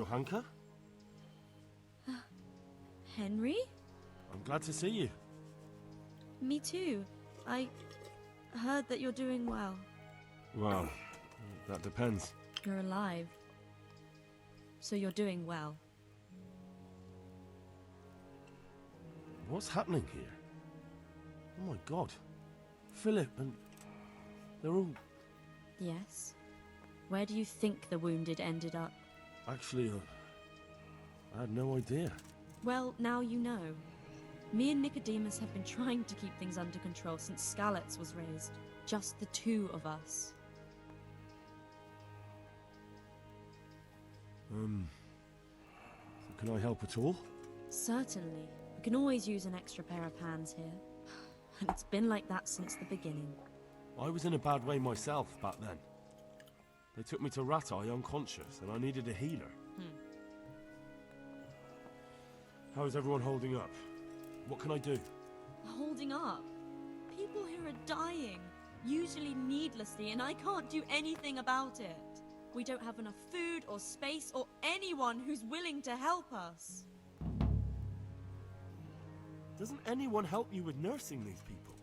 Johanka? Henry? I'm glad to see you. Me too. I heard that you're doing well. Well, that depends. You're alive. So you're doing well. What's happening here? Oh my god. Philip and... they're all... Yes? Where do you think the wounded ended up? Actually, I had no idea. Well, now you know. Me and Nicodemus have been trying to keep things under control since Skalitz was raised. Just the two of us. Can I help at all? Certainly. We can always use an extra pair of hands here. And it's been like that since the beginning. I was in a bad way myself back then. They took me to Rattay unconscious, and I needed a healer. How is everyone holding up? What can I do? Holding up? People here are dying, usually needlessly, and I can't do anything about it. We don't have enough food or space or anyone who's willing to help us. Doesn't anyone help you with nursing these people?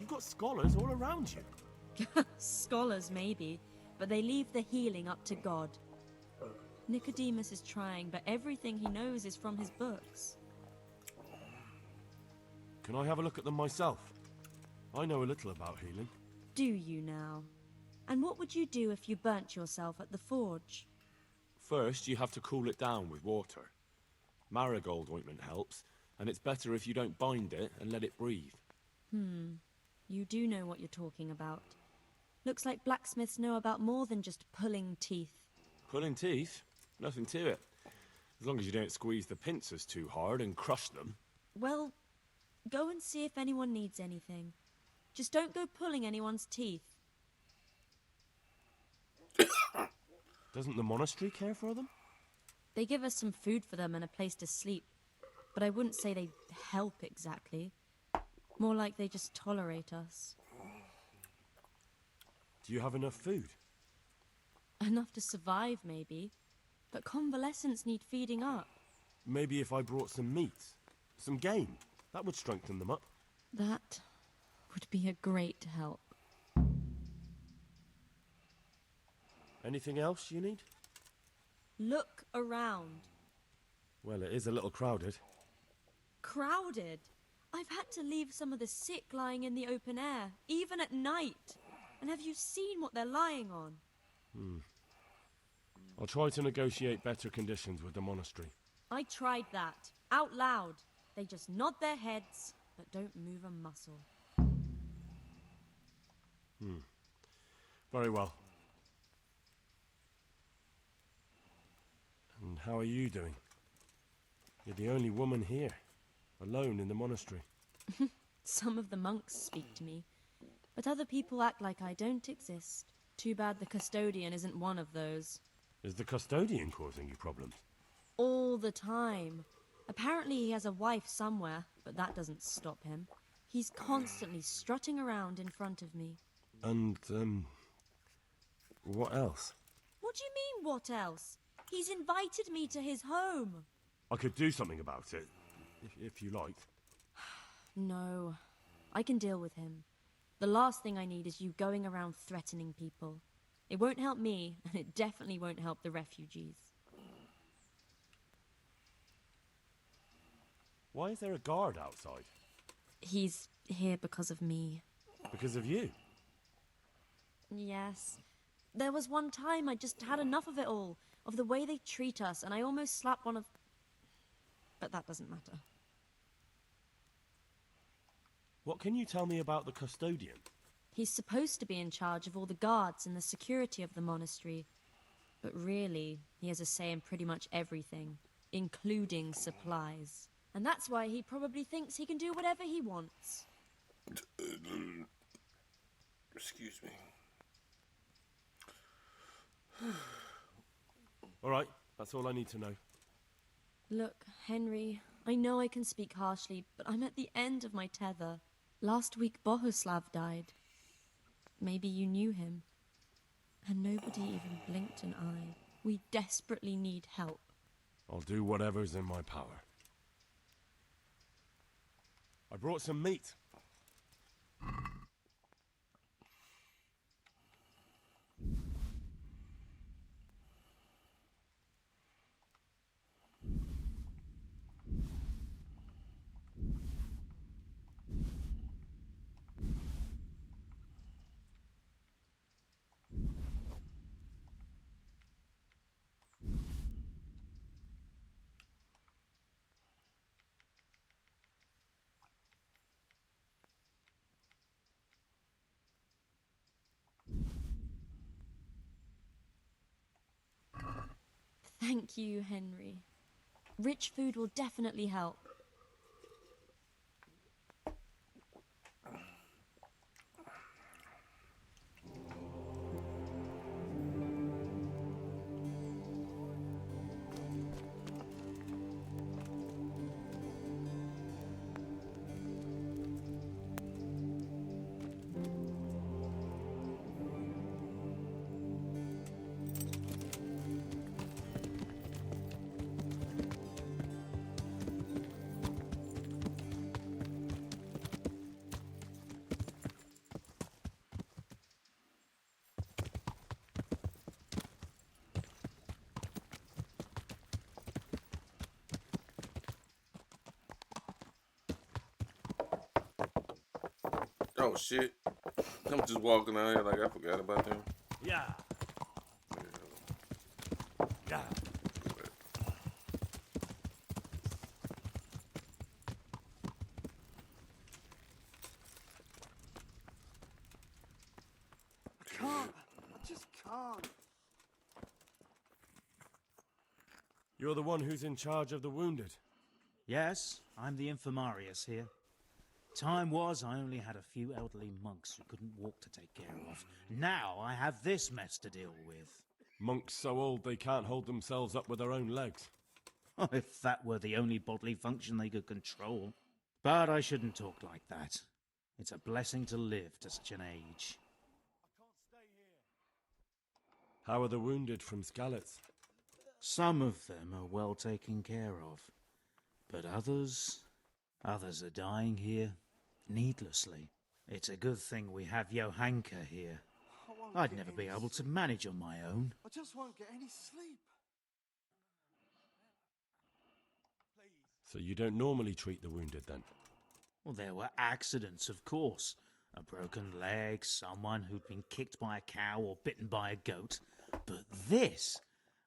You've got scholars all around you. Scholars, maybe, but they leave the healing up to God. Nicodemus is trying, but everything he knows is from his books. Can I have a look at them myself? I know a little about healing. Do you now? And what would you do if you burnt yourself at the forge? First, you have to cool it down with water. Marigold ointment helps, and it's better if you don't bind it and let it breathe. You do know what you're talking about. Looks like blacksmiths know about more than just pulling teeth. Pulling teeth? Nothing to it. As long as you don't squeeze the pincers too hard and crush them. Well, go and see if anyone needs anything. Just don't go pulling anyone's teeth. Doesn't the monastery care for them? They give us some food for them and a place to sleep, but I wouldn't say they help exactly. More like they just tolerate us. Do you have enough food? Enough to survive, maybe. But convalescents need feeding up. Maybe if I brought some meat, some game, that would strengthen them up. That would be a great help. Anything else you need? Look around. Well, it is a little crowded. Crowded? I've had to leave some of the sick lying in the open air, even at night. And have you seen what they're lying on? I'll try to negotiate better conditions with the monastery. I tried that, out loud. They just nod their heads, but don't move a muscle. Very well. And how are you doing? You're the only woman here, alone in the monastery. Some of the monks speak to me, but other people act like I don't exist. Too bad the custodian isn't one of those. Is the custodian causing you problems? All the time. Apparently he has a wife somewhere, but that doesn't stop him. He's constantly strutting around in front of me. And, what else? What do you mean, what else? He's invited me to his home. I could do something about it, if you like. No, I can deal with him. The last thing I need is you going around threatening people. It won't help me, and it definitely won't help the refugees. Why is there a guard outside? He's here because of me. Because of you? Yes. There was one time I just had enough of it all, of the way they treat us, and I almost slapped one of... But that doesn't matter. What can you tell me about the custodian? He's supposed to be in charge of all the guards and the security of the monastery. But really, he has a say in pretty much everything, including supplies. And that's why he probably thinks he can do whatever he wants. Excuse me. All right, that's all I need to know. Look, Henry, I know I can speak harshly, but I'm at the end of my tether. Last week Bohuslav died. Maybe you knew him. And nobody even blinked an eye. We desperately need help. I'll do whatever's in my power. I brought some meat. Thank you, Henry. Rich food will definitely help. Oh shit. I'm just walking out here like I forgot about them. Yeah. Yeah. I just can't. You're the one who's in charge of the wounded. Yes, I'm the infirmarius here. Time was I only had a few elderly monks who couldn't walk to take care of. Now I have this mess to deal with. Monks so old they can't hold themselves up with their own legs. If that were the only bodily function they could control. But I shouldn't talk like that. It's a blessing to live to such an age. How are the wounded from Skalitz? Some of them are well taken care of. But others are dying here needlessly. It's a good thing we have Johanka here. I'd never be able to manage on my own. I just won't get any sleep. So you don't normally treat the wounded then? Well, there were accidents, of course. A broken leg, someone who'd been kicked by a cow or bitten by a goat. But this,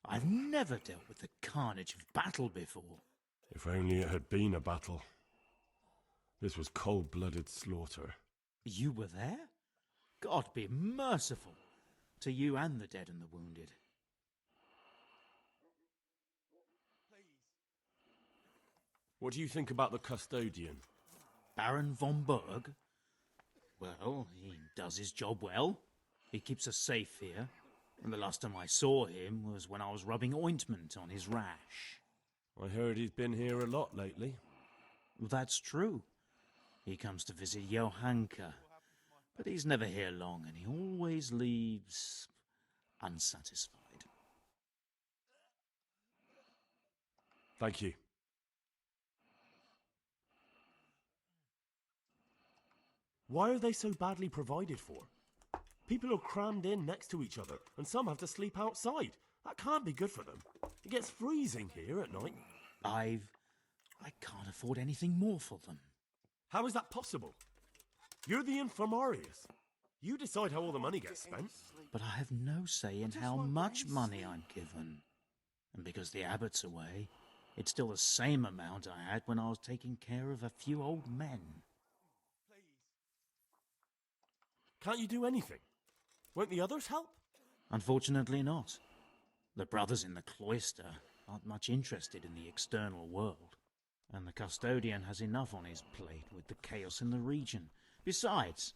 I've never dealt with the carnage of battle before. If only it had been a battle. This was cold-blooded slaughter. You were there? God be merciful to you and the dead and the wounded. What do you think about the custodian? Baron von Berg? Well, he does his job well. He keeps us safe here. And the last time I saw him was when I was rubbing ointment on his rash. I heard he's been here a lot lately. That's true. He comes to visit Johanka. But he's never here long, and he always leaves unsatisfied. Thank you. Why are they so badly provided for? People are crammed in next to each other, and some have to sleep outside. That can't be good for them. It gets freezing here at night. I can't afford anything more for them. How is that possible? You're the infirmarius. You decide how all the money gets spent. But I have no say in how much money I'm given. And because the abbot's away, it's still the same amount I had when I was taking care of a few old men. Can't you do anything? Won't the others help? Unfortunately not. The brothers in the cloister aren't much interested in the external world. And the custodian has enough on his plate with the chaos in the region. Besides,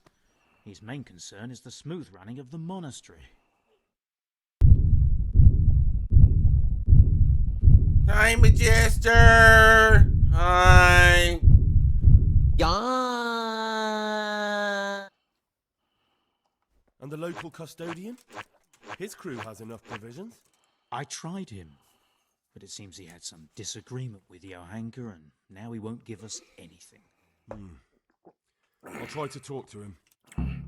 his main concern is the smooth running of the monastery. Hi, Majester! Hi! Yeah. And the local custodian? His crew has enough provisions. I tried him, but it seems he had some disagreement with Johanka, and now he won't give us anything. I'll try to talk to him.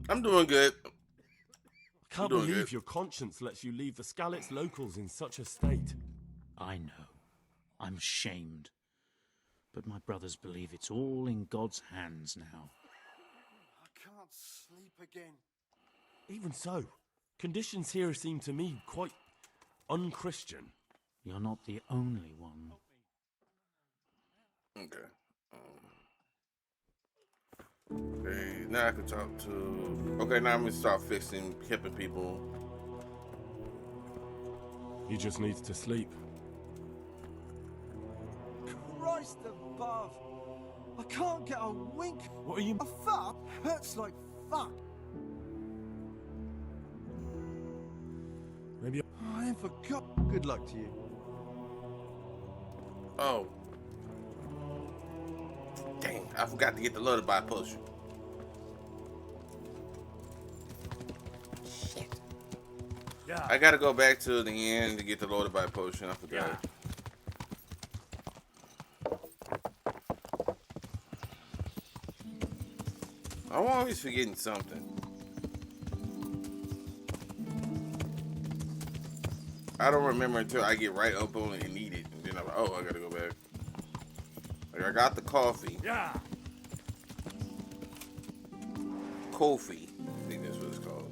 I'm doing good. I can't doing believe good. your conscience lets you leave the Skalitz locals in such a state. I know. I'm ashamed. But my brothers believe it's all in God's hands now. I can't sleep again. Even so, conditions here seem to me quite unchristian. You're not the only one. Okay. Okay, now I can talk to... Okay, now I'm gonna start helping people. He just needs to sleep. Christ above! I can't get a wink. What are you... A fuck hurts like fuck. Maybe... I ain't forgot. Good luck to you. Oh. Dang, I forgot to get the lullaby potion. Shit. Yeah. I gotta go back to the end to get the lullaby potion. I forgot. Yeah. I'm always forgetting something. I don't remember until I get right up on it and need it. And then I'm like, oh, I gotta go back. Like, I got the coffee. Yeah. Kofi. I think that's what it's called.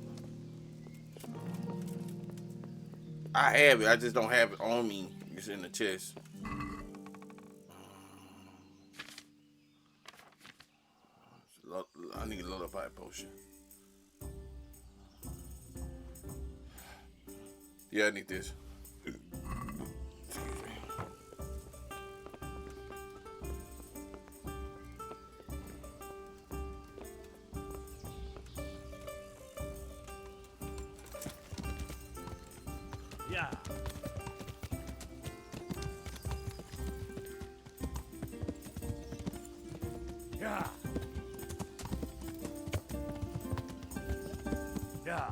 I have it. I just don't have it on me. It's in the chest. I need a lullaby potion. Yeah, I need this. Excuse me. Yeah. Yeah. Yeah.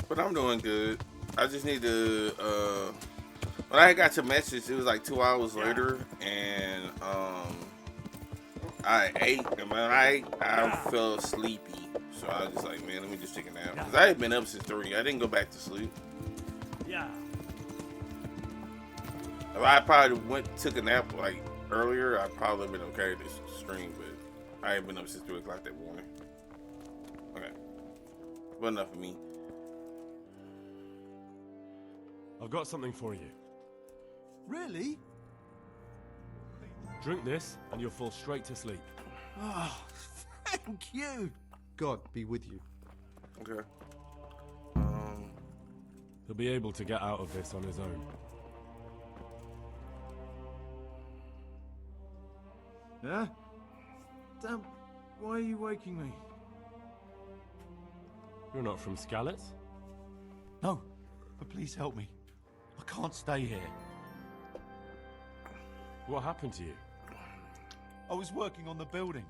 But I'm doing good. I just need to, when I got your message, it was like 2 hours later, and, I ate, and when I felt sleepy. So I was just like, man, let me just take a nap. Because I had been up since 3. I didn't go back to sleep. Yeah. If I probably took a nap, like, earlier, I'd probably been okay this stream, but I ain't been up since 3 o'clock that morning. Okay. Well, enough of me. I've got something for you. Really? Drink this, and you'll fall straight to sleep. Oh, thank you. God be with you. Okay. He'll be able to get out of this on his own. Yeah? Damn, why are you waking me? You're not from Skalitz? No, but please help me. I can't stay here. What happened to you? I was working on the building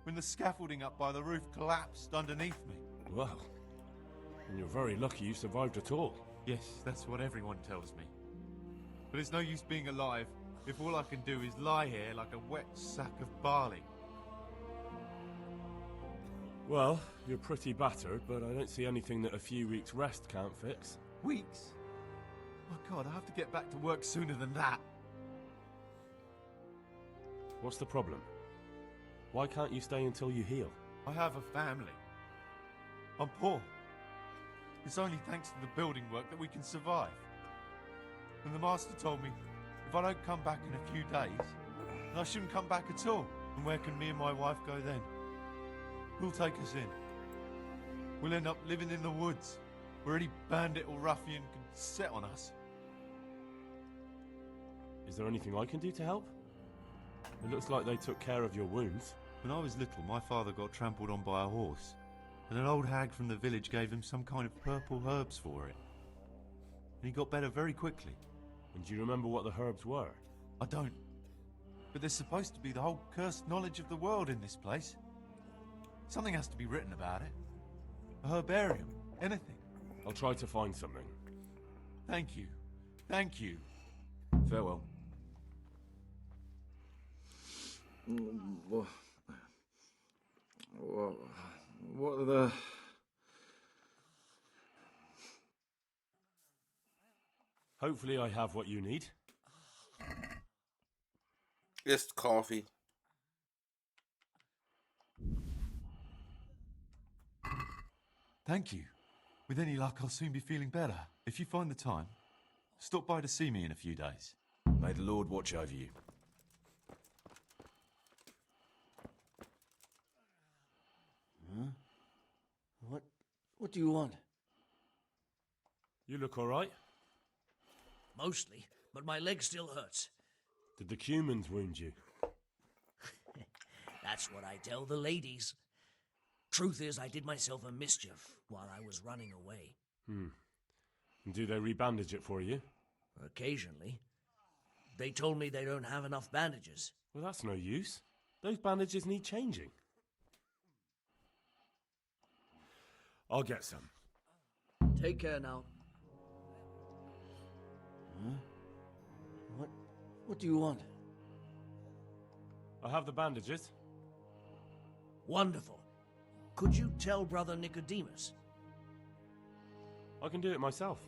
when the scaffolding up by the roof collapsed underneath me. Well, and you're very lucky you survived at all. Yes, that's what everyone tells me. But it's no use being alive if all I can do is lie here like a wet sack of barley. Well, you're pretty battered, but I don't see anything that a few weeks' rest can't fix. Weeks? Oh God, I have to get back to work sooner than that. What's the problem? Why can't you stay until you heal? I have a family. I'm poor. It's only thanks to the building work that we can survive. And the master told me if I don't come back in a few days, then I shouldn't come back at all. And where can me and my wife go then? Who'll take us in? We'll end up living in the woods, where any bandit or ruffian can set on us. Is there anything I can do to help? It looks like they took care of your wounds. When I was little, my father got trampled on by a horse, and an old hag from the village gave him some kind of purple herbs for it. And he got better very quickly. And do you remember what the herbs were? I don't. But there's supposed to be the whole cursed knowledge of the world in this place. Something has to be written about it. A herbarium, anything. I'll try to find something. Thank you. Thank you. Farewell. What are the... Hopefully I have what you need. It's coffee. Thank you. With any luck, I'll soon be feeling better. If you find the time, stop by to see me in a few days. May the Lord watch over you. Huh? What do you want? You look all right. Mostly, but my leg still hurts. Did the humans wound you? That's what I tell the ladies. Truth is, I did myself a mischief while I was running away. And do they rebandage it for you? Occasionally. They told me they don't have enough bandages. Well, that's no use. Those bandages need changing. I'll get some. Take care now. Huh? What do you want? I have the bandages. Wonderful. Could you tell Brother Nicodemus? I can do it myself.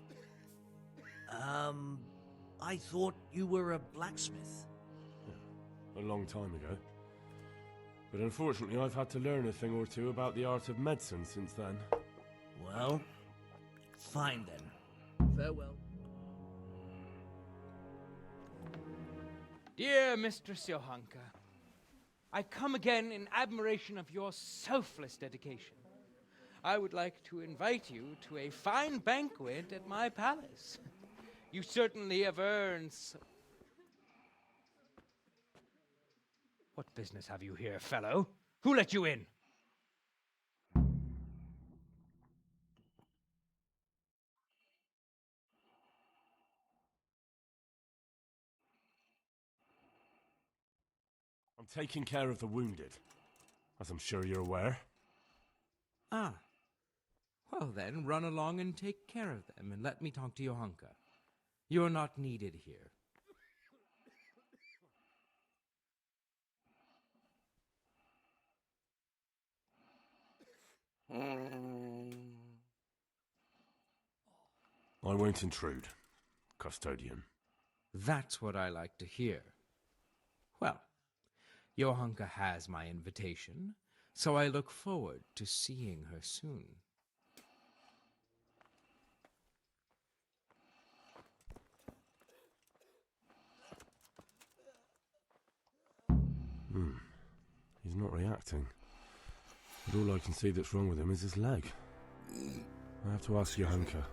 I thought you were a blacksmith. A long time ago. But unfortunately, I've had to learn a thing or two about the art of medicine since then. Well, fine then. Farewell. Dear Mistress Johanka, I come again in admiration of your selfless dedication. I would like to invite you to a fine banquet at my palace. You certainly have earned What business have you here, fellow? Who let you in? I'm taking care of the wounded, as I'm sure you're aware. Ah. Well then, run along and take care of them, and let me talk to Johanka. You're not needed here. I won't intrude, custodian. That's what I like to hear. Well, Johanka has my invitation, so I look forward to seeing her soon. He's not reacting. But all I can see that's wrong with him is his leg. I have to ask Johanka.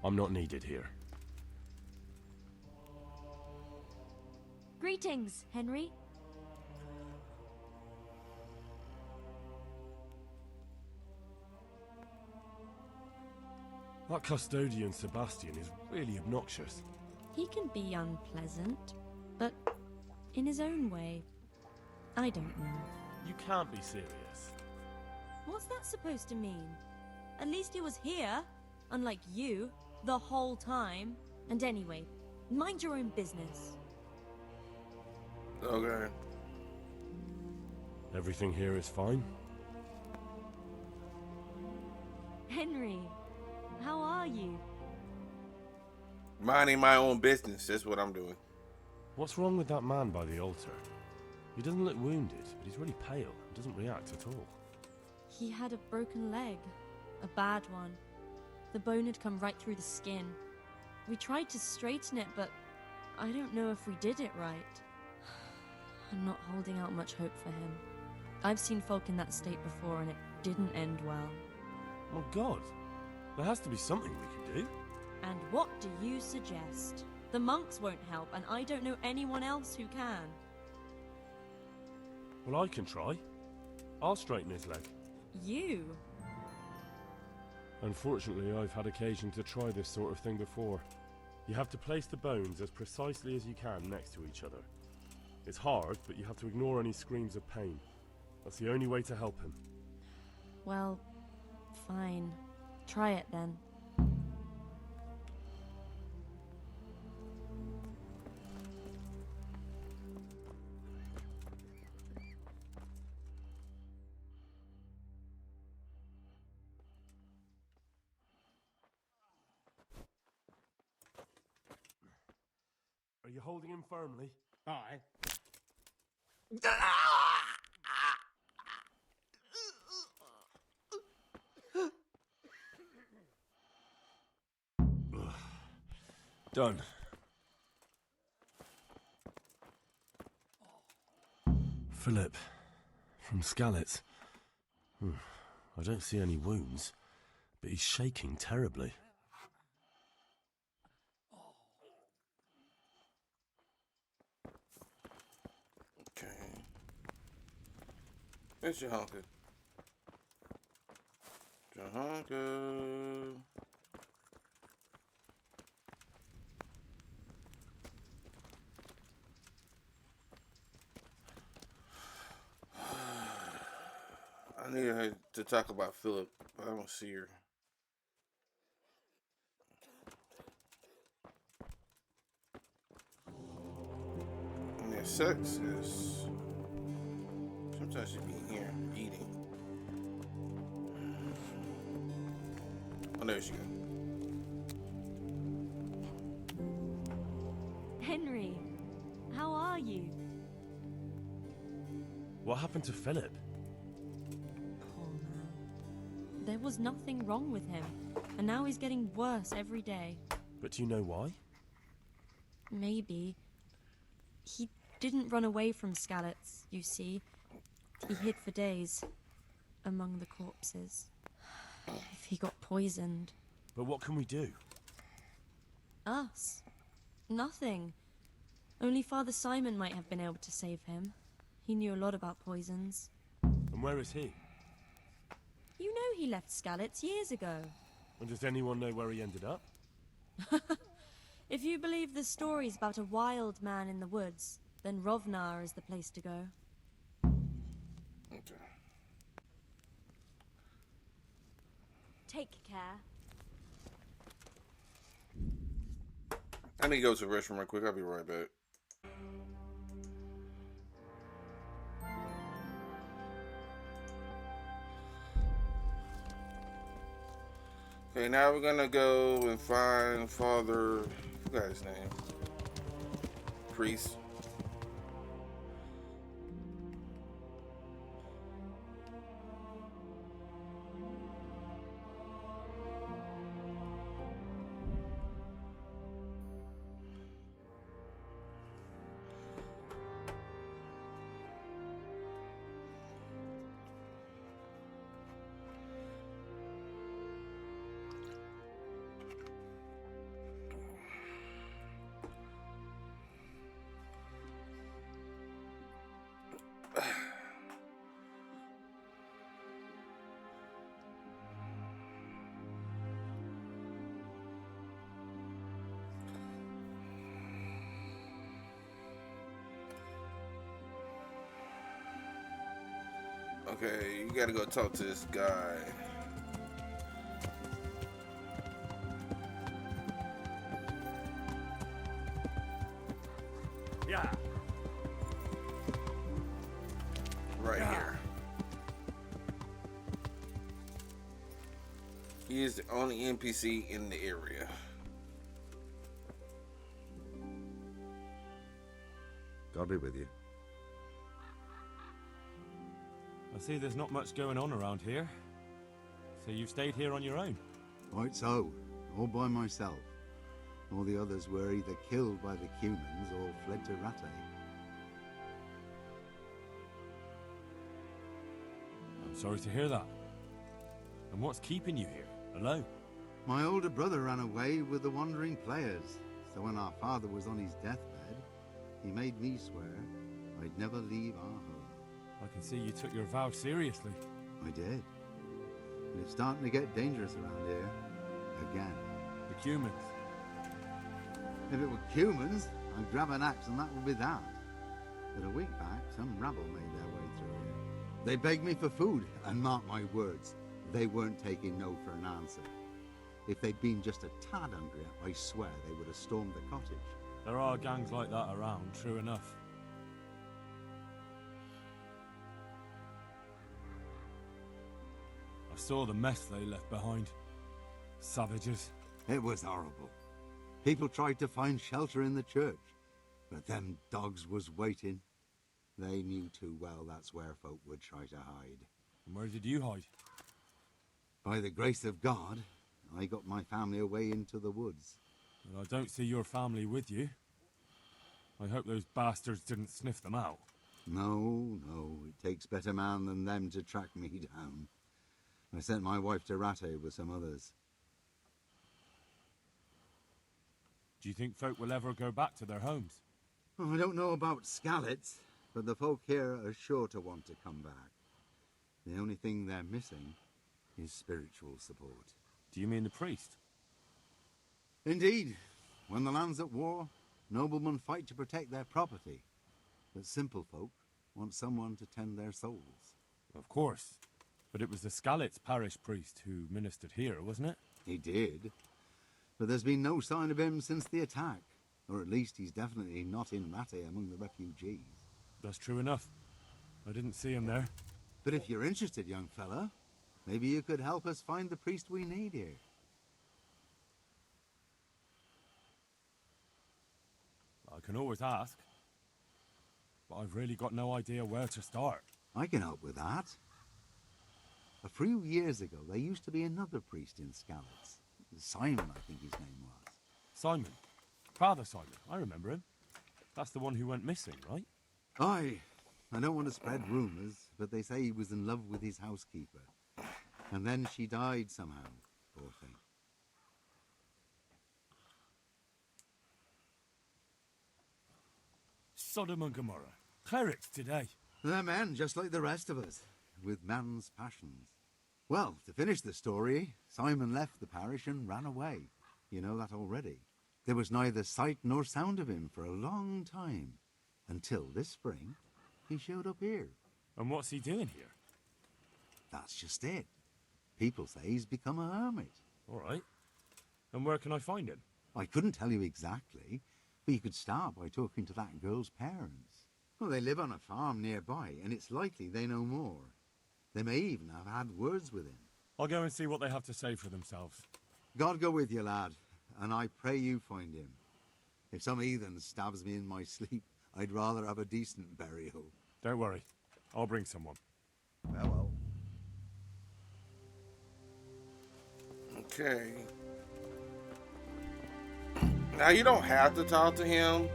I'm not needed here. Greetings, Henry. That custodian Sebastian is really obnoxious. He can be unpleasant, but in his own way. I don't know. You can't be serious. What's that supposed to mean? At least he was here, unlike you, the whole time. And anyway, mind your own business. Okay. Everything here is fine? Henry, how are you? Minding my own business. That's what I'm doing. What's wrong with that man by the altar? He doesn't look wounded, but he's really pale and doesn't react at all. He had a broken leg. A bad one. The bone had come right through the skin. We tried to straighten it, but I don't know if we did it right. I'm not holding out much hope for him. I've seen folk in that state before, and it didn't end well. My God, there has to be something we can do. And what do you suggest? The monks won't help, and I don't know anyone else who can. Well, I can try. I'll straighten his leg. You? Unfortunately, I've had occasion to try this sort of thing before. You have to place the bones as precisely as you can next to each other. It's hard, but you have to ignore any screams of pain. That's the only way to help him. Well, fine. Try it then. Are you holding him firmly? Aye. Done. Philip, from Skalitz. I don't see any wounds, but he's shaking terribly. Okay. Where's Jahonka? Jahonka. I need her to talk about Philip, but I don't see her. And their sex is sometimes she be here eating. Oh, there she goes. Henry, how are you? What happened to Philip? Poor man. There was nothing wrong with him, and now he's getting worse every day. But do you know why? Maybe. He didn't run away from Skalitz, you see. He hid for days, among the corpses. If he got poisoned. But what can we do? Us? Nothing. Only Father Simon might have been able to save him. He knew a lot about poisons. And where is he? You know he left Skalitz years ago. And does anyone know where he ended up? If you believe the stories about a wild man in the woods, then Rovnar is the place to go. Okay. Take care. I need to go to the restroom real quick. I'll be right back. Okay, now we're gonna go and find Father. I forgot his name. Priest. Okay, you gotta go talk to this guy. Yeah. Right here. He is the only NPC in the area. God be with you. I see there's not much going on around here. So you've stayed here on your own? Quite so. All by myself. All the others were either killed by the humans or fled to Rattay. I'm sorry to hear that. And what's keeping you here, alone? My older brother ran away with the wandering players. So when our father was on his deathbed, he made me swear I'd never leave our home. I can see you took your vow seriously. I did. And it's starting to get dangerous around here. Again. The humans. If it were humans, I'd grab an axe and that would be that. But a week back, some rabble made their way through here. They begged me for food, and mark my words, they weren't taking no for an answer. If they'd been just a tad hungrier, I swear they would have stormed the cottage. There are gangs like that around, true enough. I saw the mess they left behind. Savages. It was horrible. People tried to find shelter in the church, but them dogs was waiting. They knew too well that's where folk would try to hide. And where did you hide? By the grace of God, I got my family away into the woods. Well, I don't see your family with you. I hope those bastards didn't sniff them out. No, it takes better man than them to track me down. I sent my wife to Rattay with some others. Do you think folk will ever go back to their homes? Oh, I don't know about Skallets, but the folk here are sure to want to come back. The only thing they're missing is spiritual support. Do you mean the priest? Indeed. When the land's at war, noblemen fight to protect their property. But simple folk want someone to tend their souls. Of course. But it was the Skalitz parish priest who ministered here, wasn't it? He did. But there's been no sign of him since the attack. Or at least he's definitely not in Rattay among the refugees. That's true enough. I didn't see him there. But if you're interested, young fella, maybe you could help us find the priest we need here. I can always ask. But I've really got no idea where to start. I can help with that. A few years ago, there used to be another priest in Skallets. Simon, I think his name was. Simon. Father Simon. I remember him. That's the one who went missing, right? Aye. I don't want to spread rumours, but they say he was in love with his housekeeper. And then she died somehow, poor thing. Sodom and Gomorrah. Clerics today. They're men, just like the rest of us, with man's passions. Well, to finish the story, Simon left the parish and ran away. You know that already. There was neither sight nor sound of him for a long time. Until this spring, he showed up here. And what's he doing here? That's just it. People say he's become a hermit. All right. And where can I find him? I couldn't tell you exactly, but you could start by talking to that girl's parents. Well, they live on a farm nearby, and it's likely they know more. They may even have had words with him. I'll go and see what they have to say for themselves. God go with you, lad, and I pray you find him. If some heathen stabs me in my sleep, I'd rather have a decent burial. Don't worry. I'll bring someone. Well. Okay. Now you don't have to talk to him.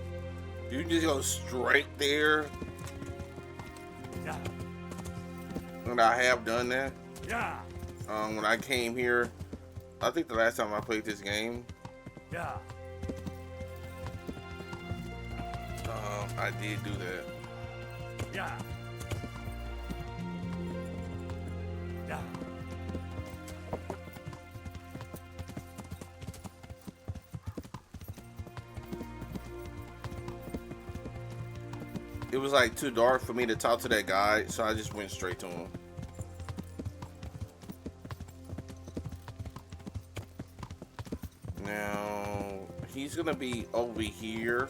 You just go straight there. Yeah. And I have done that. Yeah. When I came here, I think the last time I played this game. Yeah. I did do that. Yeah. Yeah. It was like too dark for me to talk to that guy, so I just went straight to him. Now, he's gonna be over here.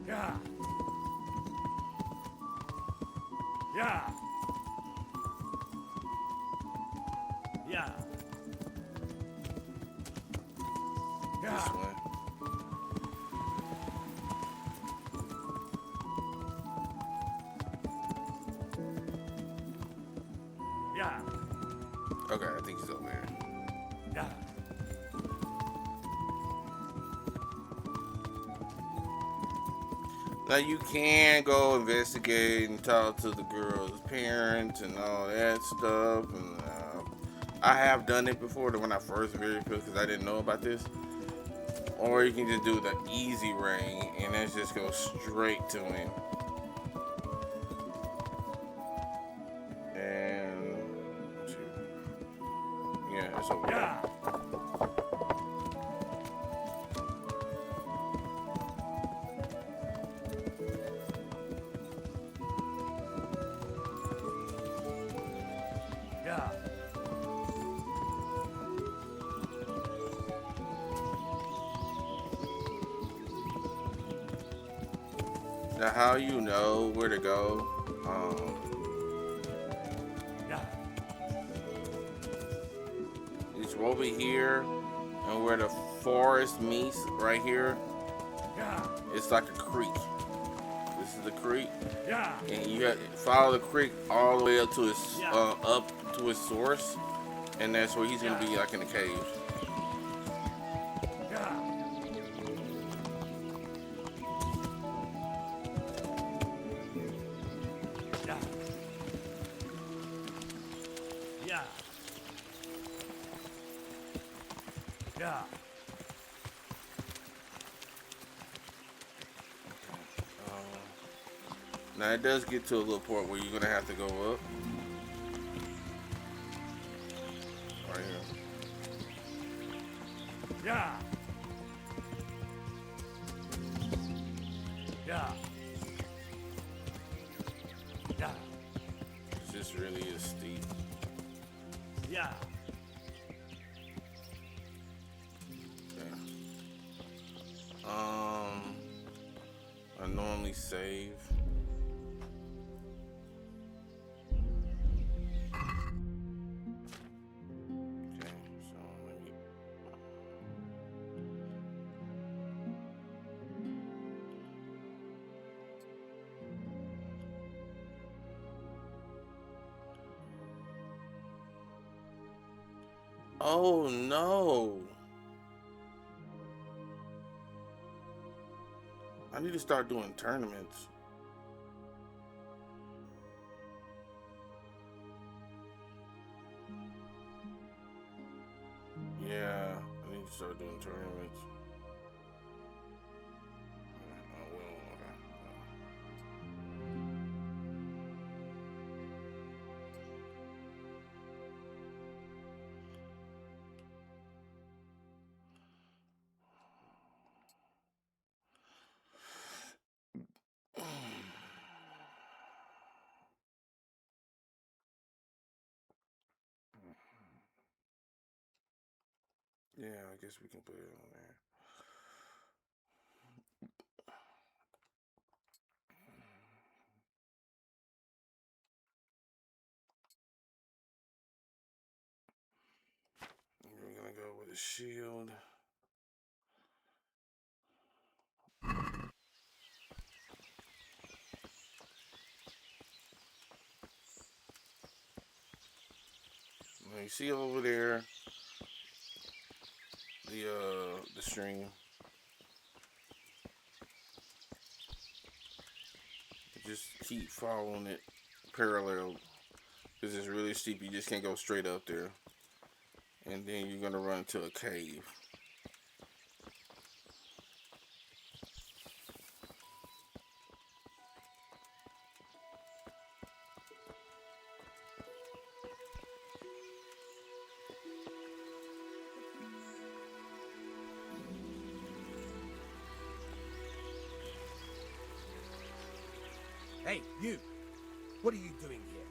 Yeah. Yeah. Yeah. This way. Yeah. Okay, I think he's over there. Yeah. Now you can go investigate and talk to the girl's parents and all that stuff. And I have done it before when I first very because I didn't know about this. Or you can just do the easy ring and then just go straight to him. And Yeah, it's over. Yeah. Yeah. Now, how you know where to go? Yeah. It's over here, and where the forest meets right here, Yeah. it's like a creek. This is the creek, Yeah. and you have to follow the creek all the way up to its source, and that's where he's gonna be, like in the cave. Yeah. Yeah. Yeah. Yeah. Now it does get to a little point where you're gonna have to go up. Right here. Yeah. Yeah. Yeah. This really is steep. Yeah. Okay. I normally save. Okay, so let me. Oh no! I need to start doing tournaments. Yeah, I need to start doing tournaments. Oh, well, okay. Yeah, I guess we can put it on there. We're gonna go with a shield. Now you see over there the string. Just keep following it parallel because it's really steep. You just can't go straight up there, and then you're gonna run into a cave. Hey, you. What are you doing here?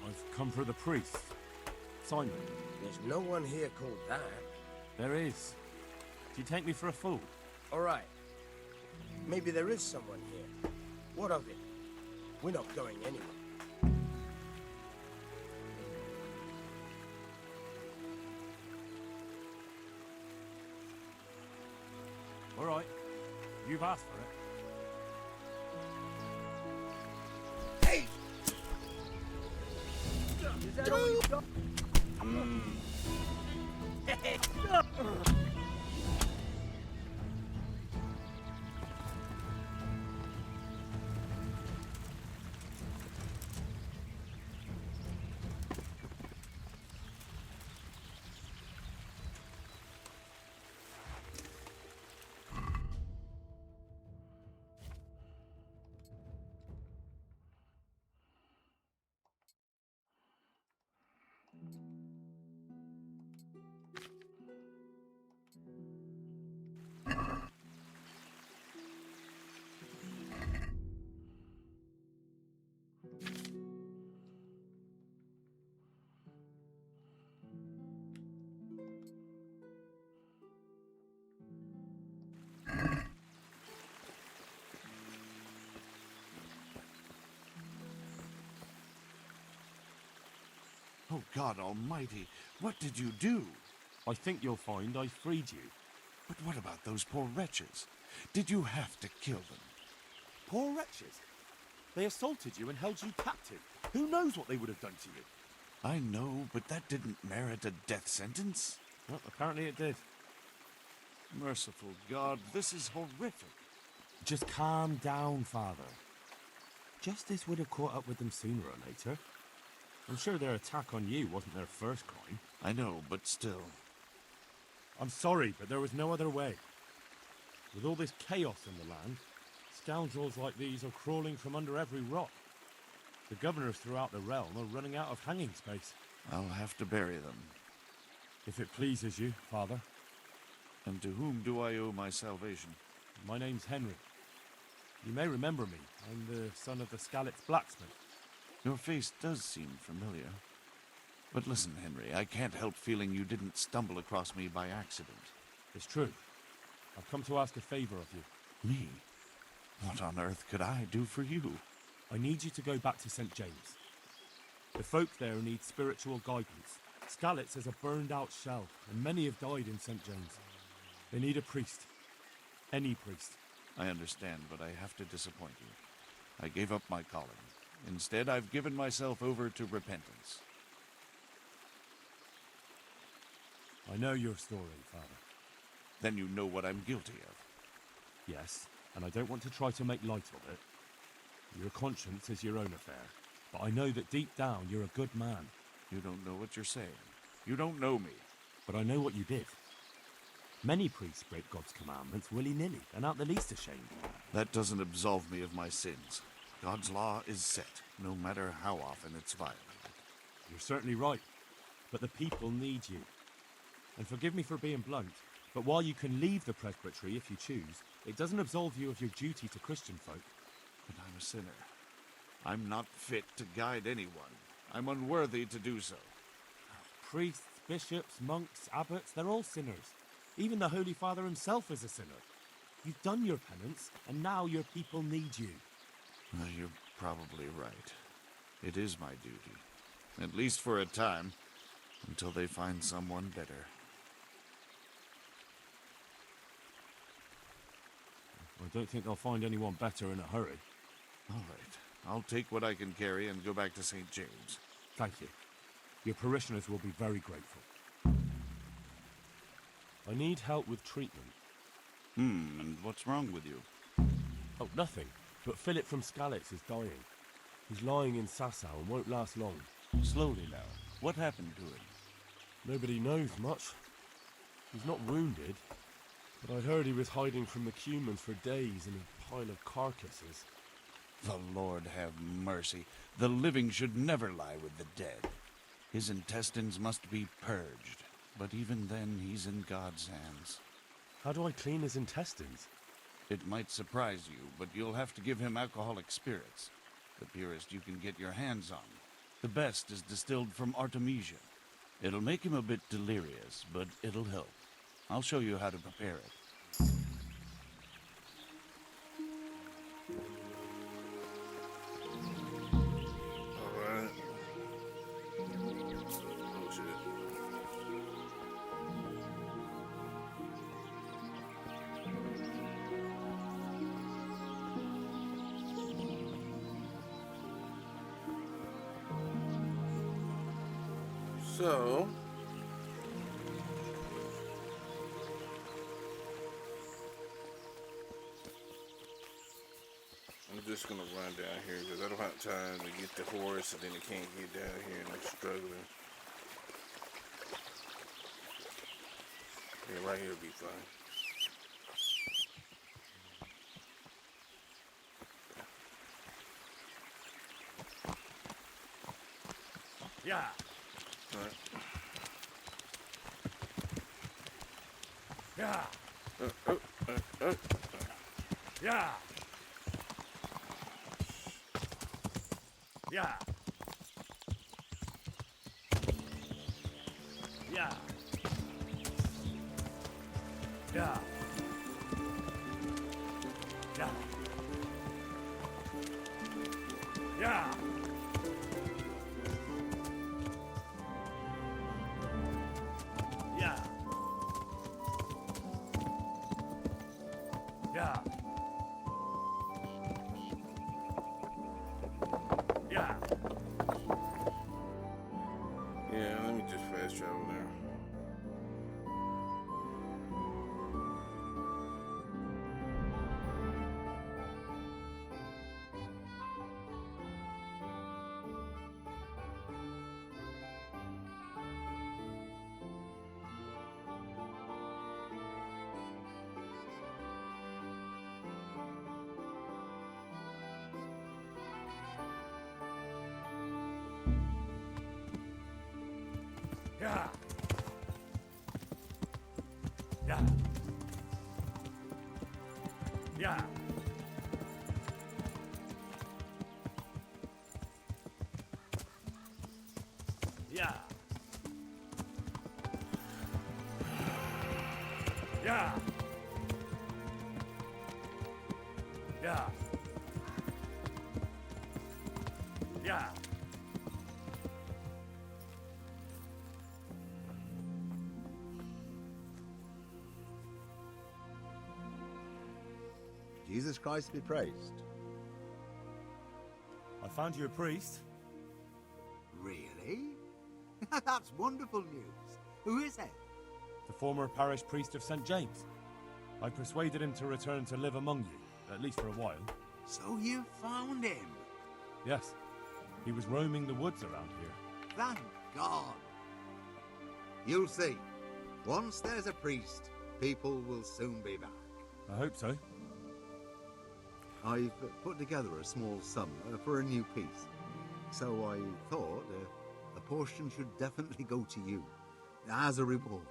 I've come for the priest. Simon. There's no one here called that. There is. Do you take me for a fool? All right. Maybe there is someone here. What of it? We're not going anywhere. All right. You've asked for it. Hey! Is that all you got? Oh, God Almighty, what did you do? I think you'll find I freed you. But what about those poor wretches? Did you have to kill them? Poor wretches. They assaulted you and held you captive. Who knows what they would have done to you? I know, but that didn't merit a death sentence. Well, apparently it did. Merciful God, this is horrific. Just calm down, Father. Justice would have caught up with them sooner or later. I'm sure their attack on you wasn't their first crime. I know, but still. I'm sorry, but there was no other way. With all this chaos in the land, scoundrels like these are crawling from under every rock. The governors throughout the realm are running out of hanging space. I'll have to bury them. If it pleases you, Father. And to whom do I owe my salvation? My name's Henry. You may remember me. I'm the son of the Scalit's blacksmith. Your face does seem familiar. But listen, Henry, I can't help feeling you didn't stumble across me by accident. It's true. I've come to ask a favor of you. Me? What on earth could I do for you? I need you to go back to St. James. The folk there need spiritual guidance. Scalit's is a burned-out shell, and many have died in St. James. They need a priest. Any priest. I understand, but I have to disappoint you. I gave up my calling. Instead, I've given myself over to repentance. I know your story, Father. Then you know what I'm guilty of. Yes, and I don't want to try to make light of it. Your conscience is your own affair, but I know that deep down you're a good man. You don't know what you're saying. You don't know me. But I know what you did. Many priests break God's commandments willy-nilly and aren't the least ashamed. That doesn't absolve me of my sins. God's law is set, no matter how often it's violated. You're certainly right, but the people need you. And forgive me for being blunt, but while you can leave the presbytery if you choose, it doesn't absolve you of your duty to Christian folk. But I'm a sinner. I'm not fit to guide anyone. I'm unworthy to do so. Priests, bishops, monks, abbots, they're all sinners. Even the Holy Father himself is a sinner. You've done your penance, and now your people need you. Well, you're probably right. It is my duty. At least for a time, until they find someone better. I don't think they'll find anyone better in a hurry. All right. I'll take what I can carry and go back to St. James. Thank you. Your parishioners will be very grateful. I need help with treatment. And what's wrong with you? Oh, nothing. But Philip from Scalit's is dying. He's lying in Sasau and won't last long. Slowly now. What happened to him? Nobody knows much. He's not wounded, but I heard he was hiding from the Cumans for days in a pile of carcasses. The Lord have mercy. The living should never lie with the dead. His intestines must be purged, but even then he's in God's hands. How do I clean his intestines? It might surprise you, but you'll have to give him alcoholic spirits. The purest you can get your hands on. The best is distilled from Artemisia. It'll make him a bit delirious, but it'll help. I'll show you how to prepare it. Alright. Oh shit. So, I'm just gonna run down here because I don't have time to get the horse and then it can't get down here and I'm struggling. Yeah, right here will be fine. Yeah. All right. Yeah. Yeah. Yeah. Yeah. Yeah. Yeah. Yeah. fast travel there. Yeah. Yeah. Yeah. Yeah. Yeah. Yeah. Yeah. Jesus Christ be praised. I found you a priest. Really? That's wonderful news. Who is it? The former parish priest of St. James. I persuaded him to return to live among you, at least for a while. So you found him? Yes. He was roaming the woods around here. Thank God. You'll see. Once there's a priest, people will soon be back. I hope so. I've put together a small sum for a new piece. So I thought a portion should definitely go to you, as a reward.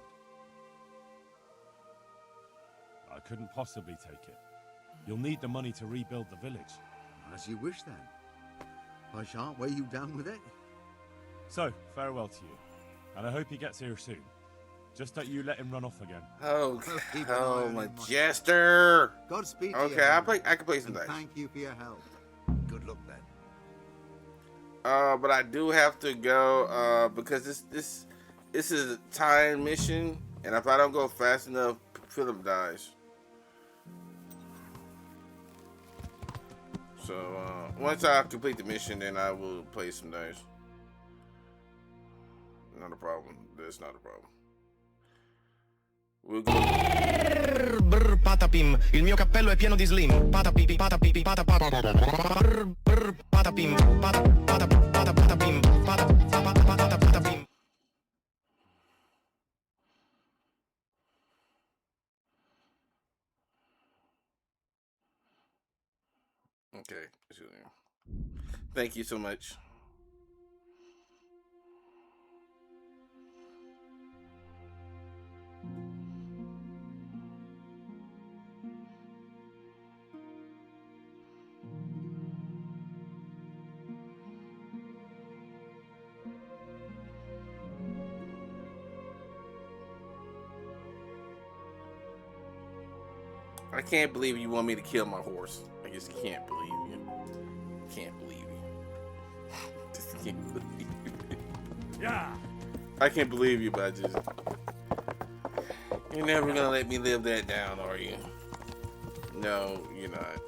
I couldn't possibly take it. You'll need the money to rebuild the village. As you wish, then. I shan't weigh you down with it. So, farewell to you. And I hope he gets here soon. Just that you let him run off again. Oh, my jester. Godspeed. Okay, I can play some dice. Thank you for your help. Good luck then. But I do have to go because this is a time mission, and if I don't go fast enough, Philip dies. So once I complete the mission, then I will play some dice. Not a problem. That's not a problem. We'll go. Brr, patapim, il mio cappello è pieno di slim. Patapipi, patapipi, patapim, patapim, patapim, patapim. Okay. Thank you so much. I can't believe you want me to kill my horse. I just can't believe you. Can't believe you. Just can't believe you. Yeah. I can't believe you, but I just... You're never gonna let me live that down, are you? No, you're not.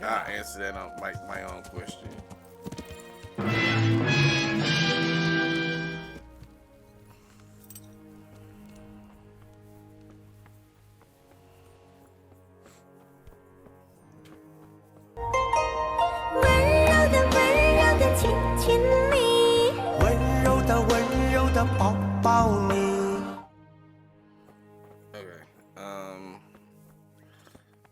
I'll answer that on my own question.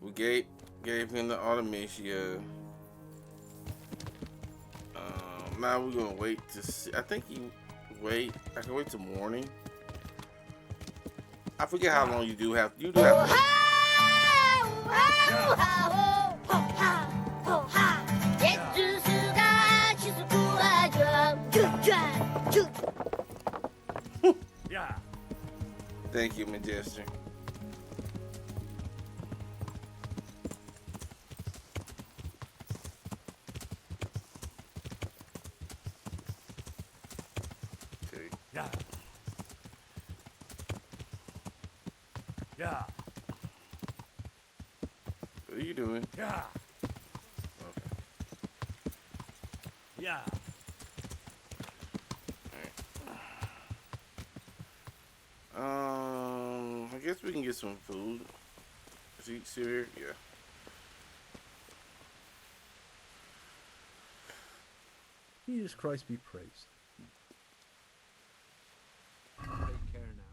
Okay. We gave him the Artemisia. Now we're gonna wait to see. I think you wait. I can wait till morning. I forget how long you do have. You do have. Yeah. Thank you, Majestic. Okay. Yeah. Yeah. What are you doing? Yeah. Okay. Yeah. I guess we can get some food. Is he still here? Yeah. Jesus Christ be praised. Take care now.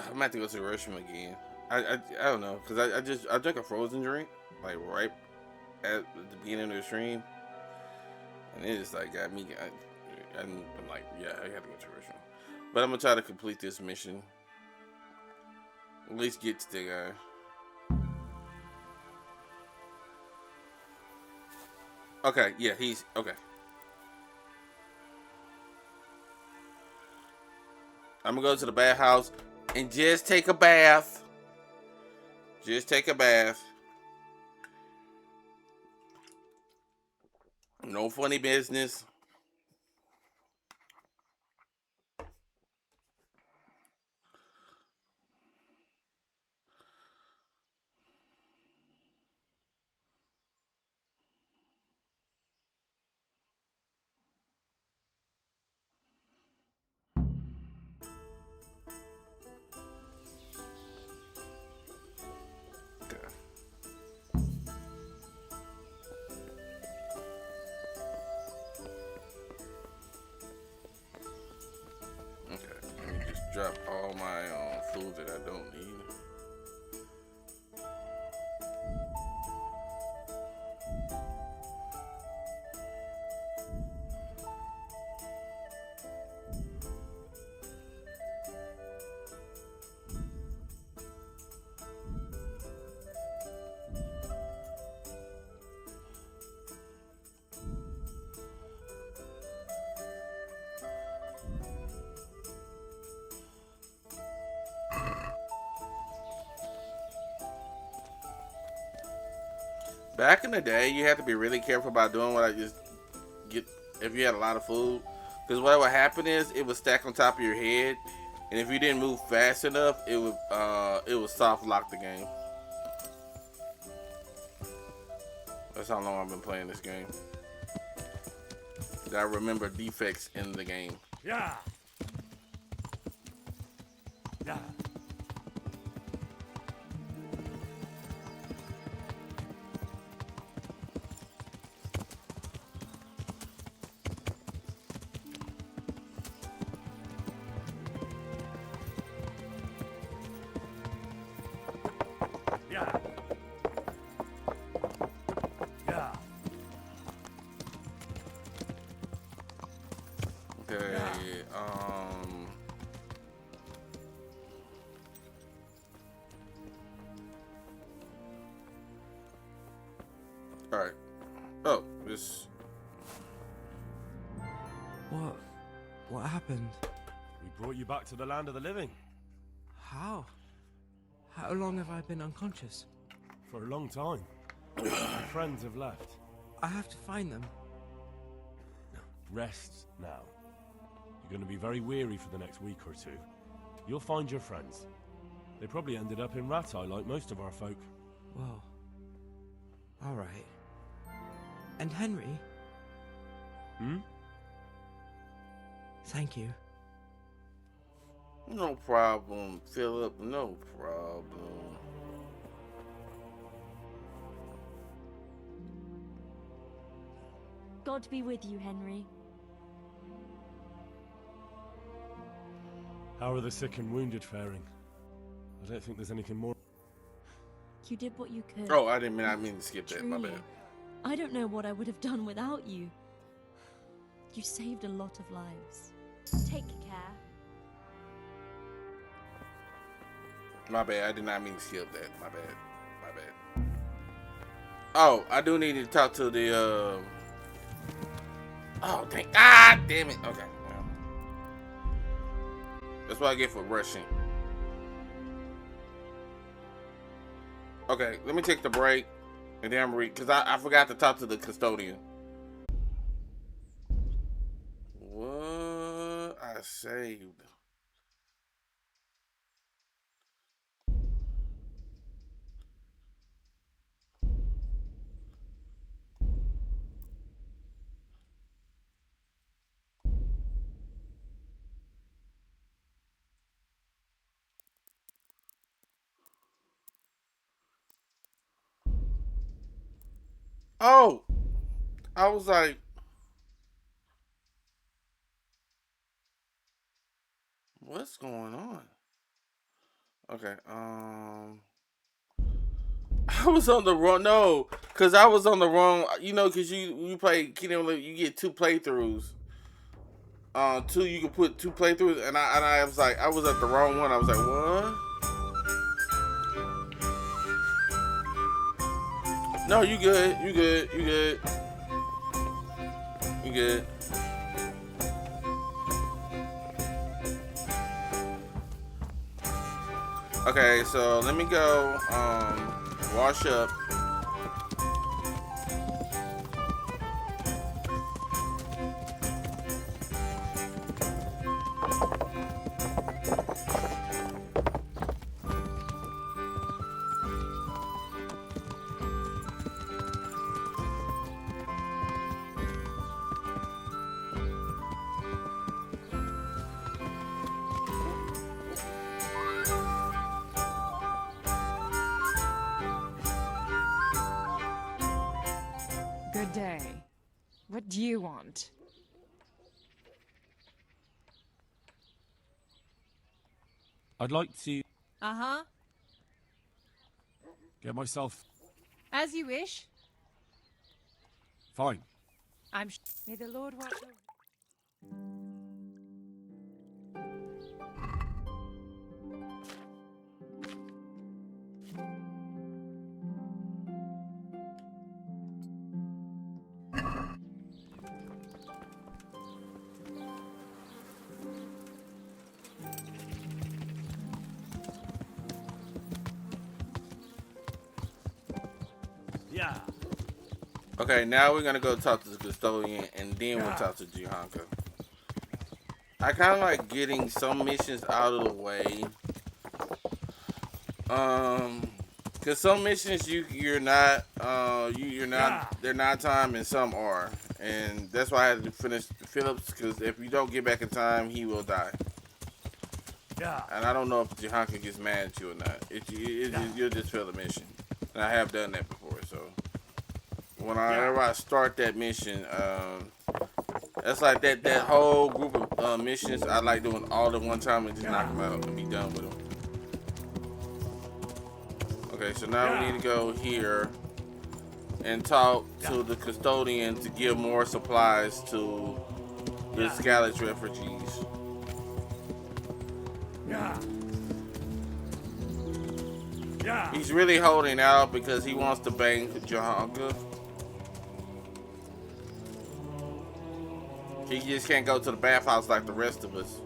I'm gonna have to go to the restroom again. I don't know, cause I drank a frozen drink like right at the beginning of the stream, and it just like got me. I'm like, yeah, I have to go to the restroom, but I'm gonna try to complete this mission. At least get to the guy. Okay, yeah, he's okay. I'm gonna go to the bathhouse and just take a bath. Just take a bath. No funny business. Drop all my food that I don't need. Back in the day, you had to be really careful about doing what I just get if you had a lot of food, because what would happen is it would stack on top of your head, and if you didn't move fast enough, it would soft lock the game. That's how long I've been playing this game. I remember defects in the game. Yeah. Yeah. Yeah. Yeah. Okay. All right. Oh, this. What happened? We brought you back to the land of the living. How? How long have I been unconscious? For a long time. My friends have left. I have to find them. Rest now. You're going to be very weary for the next week or two. You'll find your friends. They probably ended up in Ratai like most of our folk. Well, all right. And Henry? Hmm? Thank you. No problem, Philip. No problem. God be with you, Henry. How are the sick and wounded faring? I don't think there's anything more. You did what you could. Oh, I mean to skip that. My Truly. bad. I don't know what I would have done without you. You saved a lot of lives. Take care. My bad. I did not mean to skip that. My bad. My bad. Oh, I do need to talk to the. Oh, dang. Ah, damn it. Okay. Well, that's what I get for rushing. Okay, let me take the break. And then I'm because I forgot to talk to the custodian. What I saved. Oh, I was like, what's going on? Okay, I was on the wrong. No, because I was on the wrong. You know, because you play Kingdom, you get two playthroughs. Two you can put two playthroughs, and I was like, I was at the wrong one. I was like, what? No, you good. You good. You good. You good. Okay, so let me go. Wash up. Good day. What do you want? I'd like to Uh-huh. get myself As you wish. fine. May the Lord watch over. Yeah. Okay, now we're gonna go talk to the custodian, and then we'll talk to Jihanka. I kind of like getting some missions out of the way. Cause some missions you're not they're not time, and some are, and that's why I had to finish Phillips. Cause if you don't get back in time, he will die. Yeah. And I don't know if Jihanka gets mad at you or not. You'll just fail the mission, and I have done that before. So whenever I start that mission, that's like that whole group of missions. I like doing all at one time and just knock them out and be done with them. Okay, so now we need to go here and talk to the custodian to give more supplies to the Scalage refugees. He's really holding out because he wants to bank Jihanka. He just can't go to the bathhouse like the rest of us.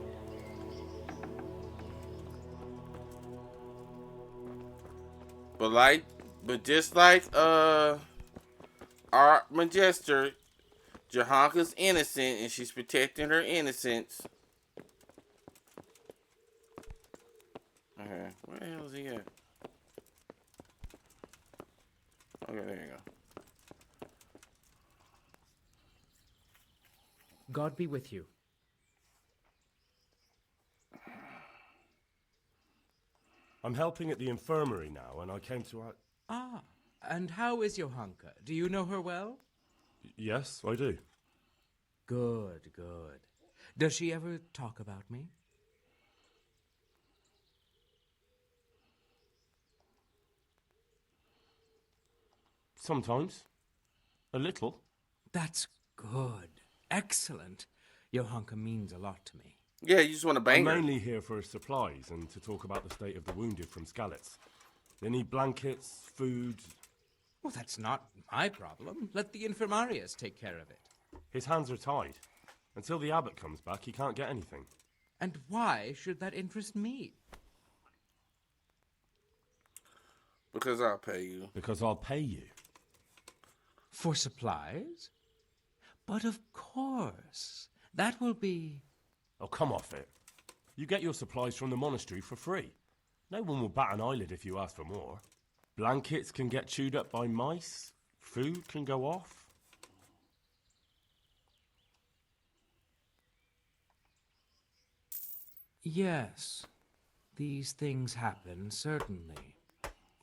But just like our Majester, Jihanka's innocent and she's protecting her innocence. Okay, where the hell is he at? Okay, there you go. God be with you. I'm helping at the infirmary now, and I came to... Ah, and how is Johanka? Do you know her well? Yes, I do. Good, good. Does she ever talk about me? Sometimes. A little. That's good. Excellent. Johanka means a lot to me. Yeah, you just want to bang I'm her. mainly here for supplies and to talk about the state of the wounded from Skalitz. They need blankets, food... Well, that's not my problem. Let the infirmarius take care of it. His hands are tied. Until the abbot comes back, he can't get anything. And why should that interest me? Because I'll pay you. Because I'll pay you. For supplies? But of course. That will be... Oh, come off it. You get your supplies from the monastery for free. No one will bat an eyelid if you ask for more. Blankets can get chewed up by mice. Food can go off. Yes. These things happen, certainly.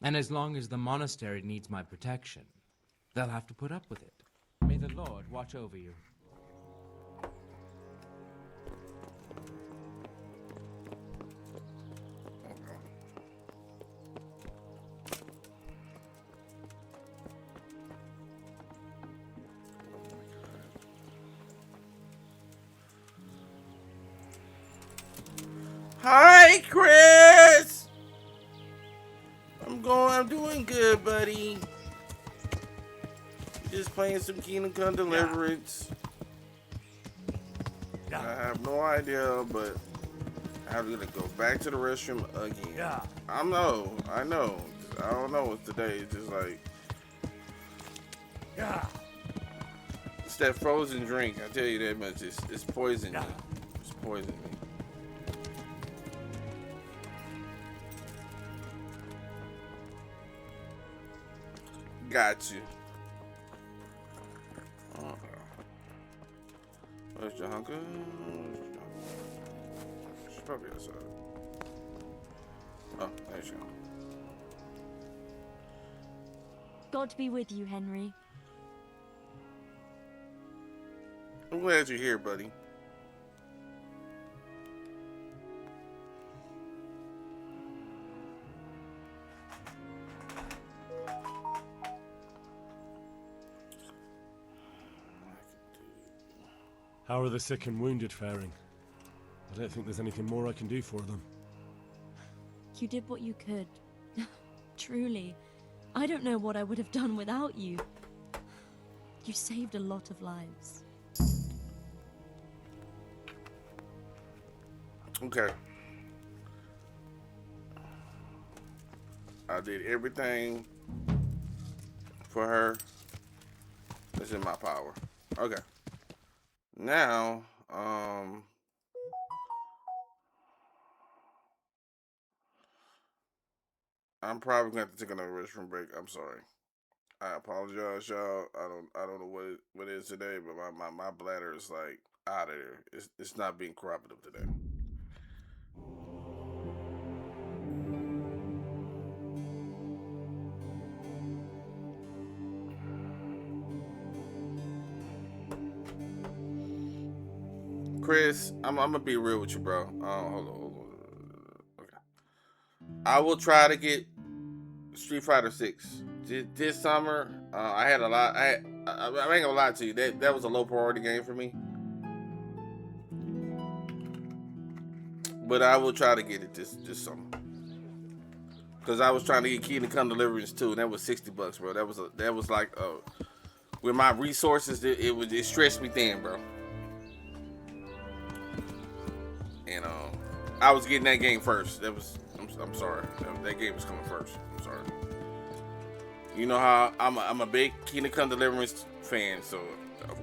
And as long as the monastery needs my protection, they'll have to put up with it. May the Lord watch over you. Hi, Chris! I'm doing good, buddy. Just playing some Kingdom Come Deliverance. I have no idea, but I'm gonna go back to the restroom again. Yeah. I know. I don't know what today. It's just like... Yeah. It's that frozen drink, I tell you that much. It's poisoning me. It's poisoning me. Got you. Where's Johanka? She's probably outside. Oh, there she goes. God be with you, Henry. I'm glad you're here, buddy. How are the sick and wounded faring? I don't think there's anything more I can do for them. You did what you could. Truly. I don't know what I would have done without you. You saved a lot of lives. Okay. I did everything for her that's in my power. Okay. Now, I'm probably gonna have to take another restroom break. I'm sorry. I apologize, y'all. I don't know what it is today, but my bladder is like out of there. It's not being cooperative today. Chris, I'm gonna be real with you, bro. Hold on. Okay. I will try to get Street Fighter 6 this summer. I had a lot. I ain't gonna lie to you. That was a low priority game for me. But I will try to get it this summer. Cause I was trying to get Kingdom Come Deliverance too, and that was $60, bro. That was like with my resources, it stretched me thin, bro. And I was getting that game first. I'm sorry. That game was coming first. I'm sorry. You know how I'm a big Kingdom Come Deliverance fan, so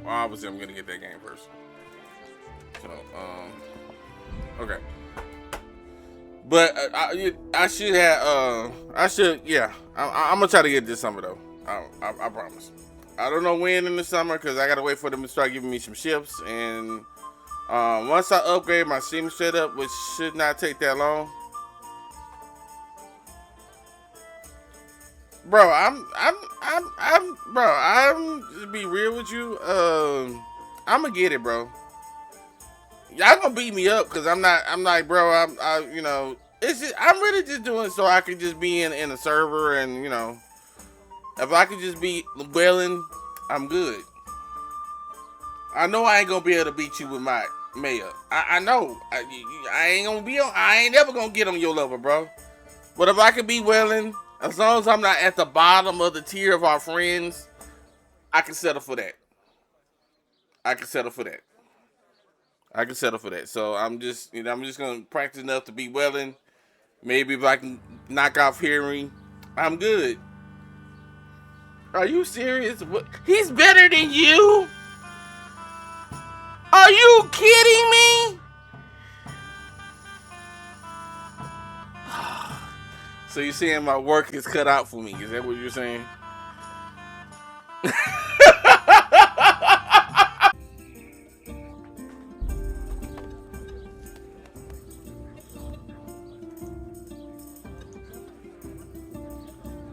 obviously I'm gonna get that game first. So okay. But I should have I'm gonna try to get it this summer though. I promise. I don't know when in the summer because I gotta wait for them to start giving me some shifts, and once I upgrade my stream setup, which should not take that long, bro, bro, to be real with you. I'm gonna get it, bro. Y'all gonna beat me up because I'm like, bro, you know, it's just, I'm really just doing it so I can just be in a server and, you know, if I could just be Llewellyn, I'm good. I know I ain't gonna be able to beat you with my mayor. I know. I ain't gonna be on. I ain't never gonna get on your level, bro. But if I could be Welling, as long as I'm not at the bottom of the tier of our friends, I can settle for that. I can settle for that. I can settle for that. So I'm just, you know, I'm just gonna practice enough to be Welling. Maybe if I can knock off Hearing, I'm good. Are you serious? What? He's better than you? Are you kidding me? So you're saying my work is cut out for me? Is that what you're saying?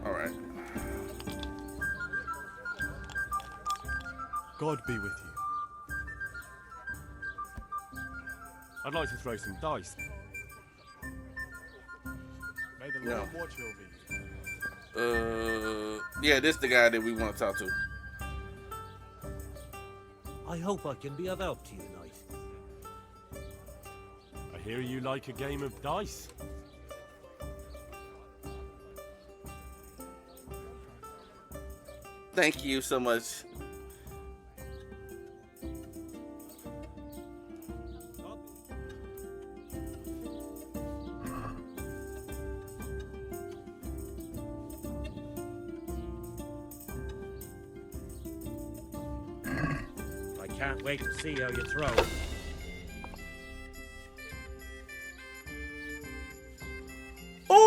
All right. God be with you. I'd like to throw some dice. May the Lord watch over you. Yeah, this is the guy that we want to talk to. I hope I can be of help to you tonight. I hear you like a game of dice. Thank you so much. I can't wait to see how you throw. Ooh!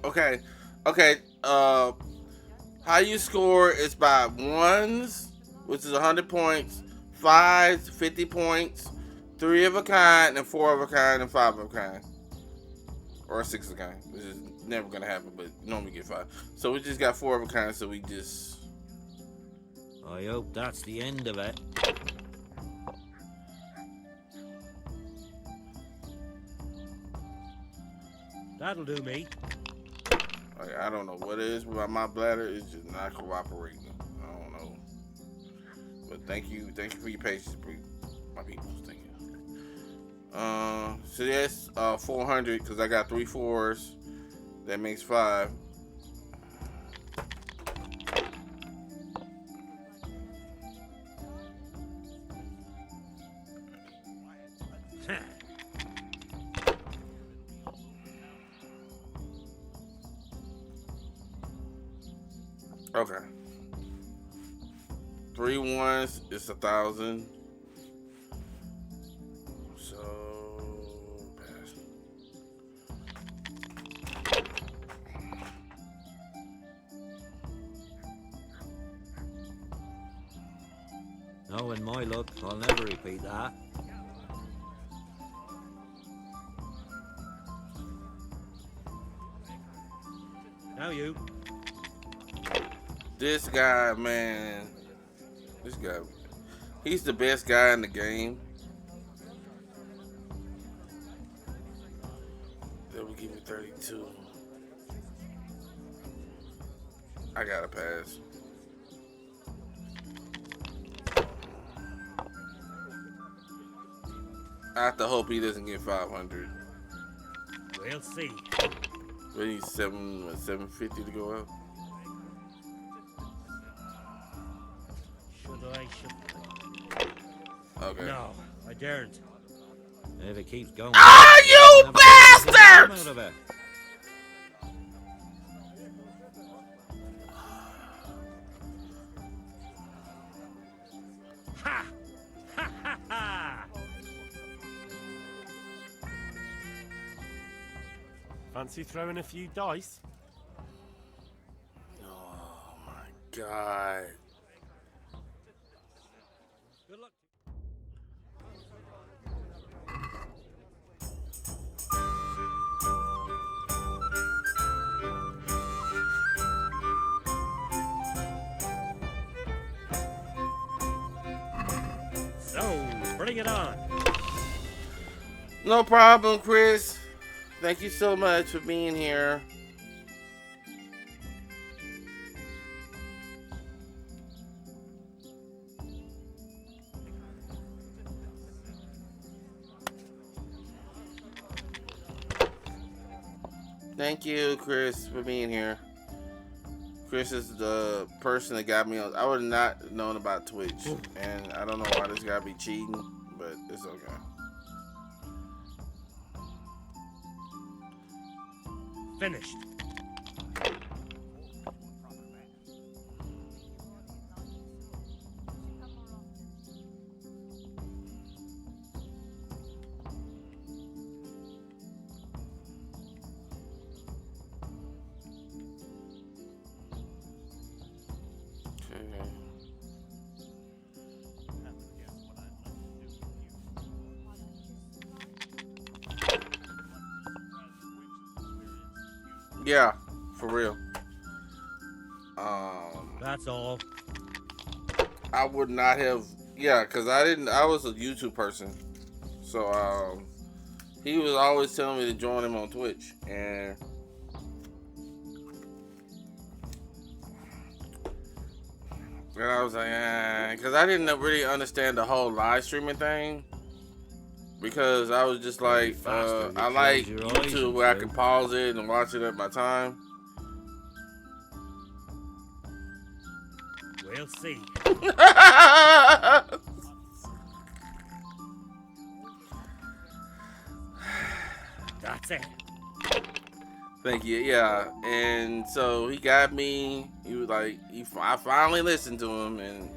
Okay. Okay. How you score is by ones, which is 100 points, fives, 50 points, 3 of a kind, and 4 of a kind, and 5 of a kind. Or 6 of a kind, which is never gonna happen, but normally get 5. So we just got 4 of a kind, so we just... I hope that's the end of it. That'll do me. I don't know what it is about my bladder. It's just not cooperating. I don't know. But thank you for your patience, my people. Thank you. So that's 400 because I got 3 4s. That makes 5. Okay. 3 ones is 1,000. So pass. Knowing my luck, I'll never repeat that. Now you. This guy, man. This guy. He's the best guy in the game. That will give me 32. I gotta pass. I have to hope he doesn't get 500. We'll see. We need 750 to go out. Should I? Okay. No, I daren't. If it keeps going. Ah, you bastards! Ha! Ha ha ha! Fancy throwing a few dice? Oh my God. Good luck. Bring it on. No problem, Chris. Thank you so much for being here. Thank you, Chris, for being here. Chris is the person that got me on. I would have not known about Twitch, and I don't know why this guy be cheating, but it's okay. Finished. Yeah, for real. That's all. I would not have. Yeah, because I was a YouTube person, so he was always telling me to join him on Twitch, and I was like, because I didn't really understand the whole live streaming thing. Because I was just like, I like YouTube where I can pause it and watch it at my time. We'll see. That's it. Thank you. Yeah, and so he got me. He was like, I finally listened to him, and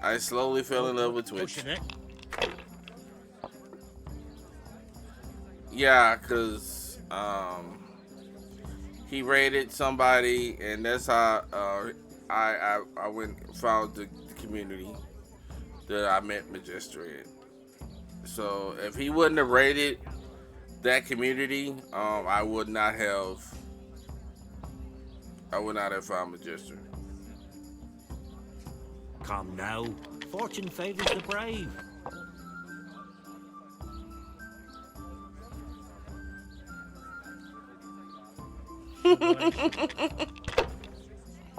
I slowly fell in love with Twitch. Yeah, cause he raided somebody, and that's how I went and found the community that I met Majester in. So if he wouldn't have raided that community, I would not have found Majester. Come now. Fortune favors the brave.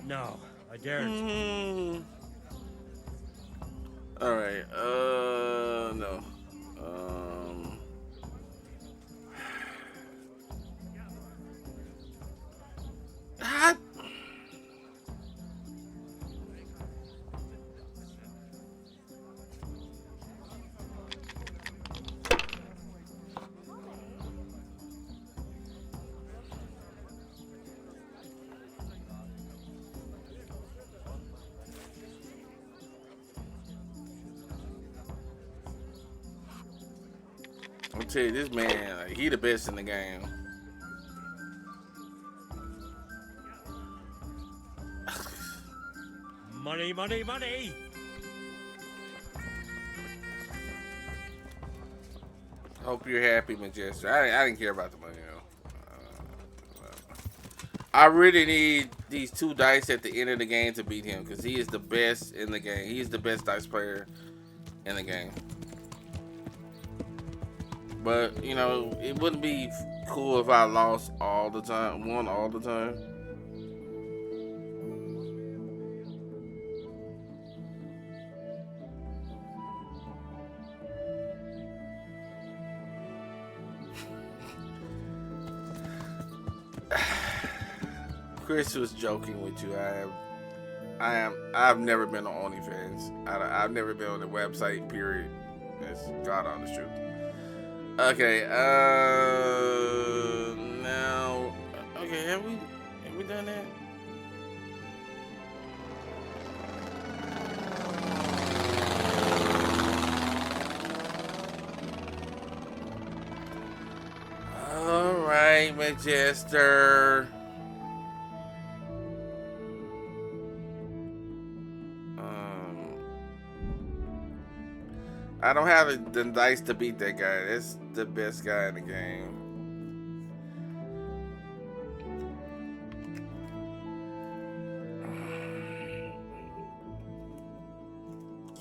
No, I daren't. All right. No. Ah. I'll tell you, this man, like, he the best in the game. Money, money, money! Hope you're happy, Majester. I didn't care about the money, though. I really need these 2 dice at the end of the game to beat him, because he is the best in the game. He's the best dice player in the game. But, you know, it wouldn't be cool if I lost all the time, won all the time. Chris was joking with you. I've never been on OnlyFans. I've never been on the website, period. It's God honest truth. Okay, now, okay, have we done that? All right, Majester. I don't have the dice to beat that guy. That's the best guy in the game.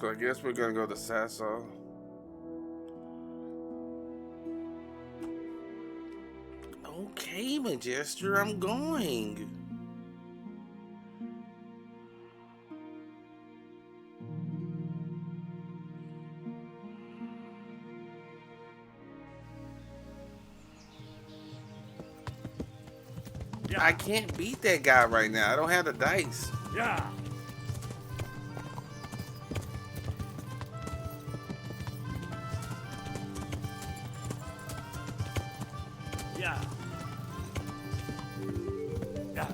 So I guess we're gonna go to Sasau. Okay, Majester, I'm going. I can't beat that guy right now. I don't have the dice. Yeah. Yeah. Yeah.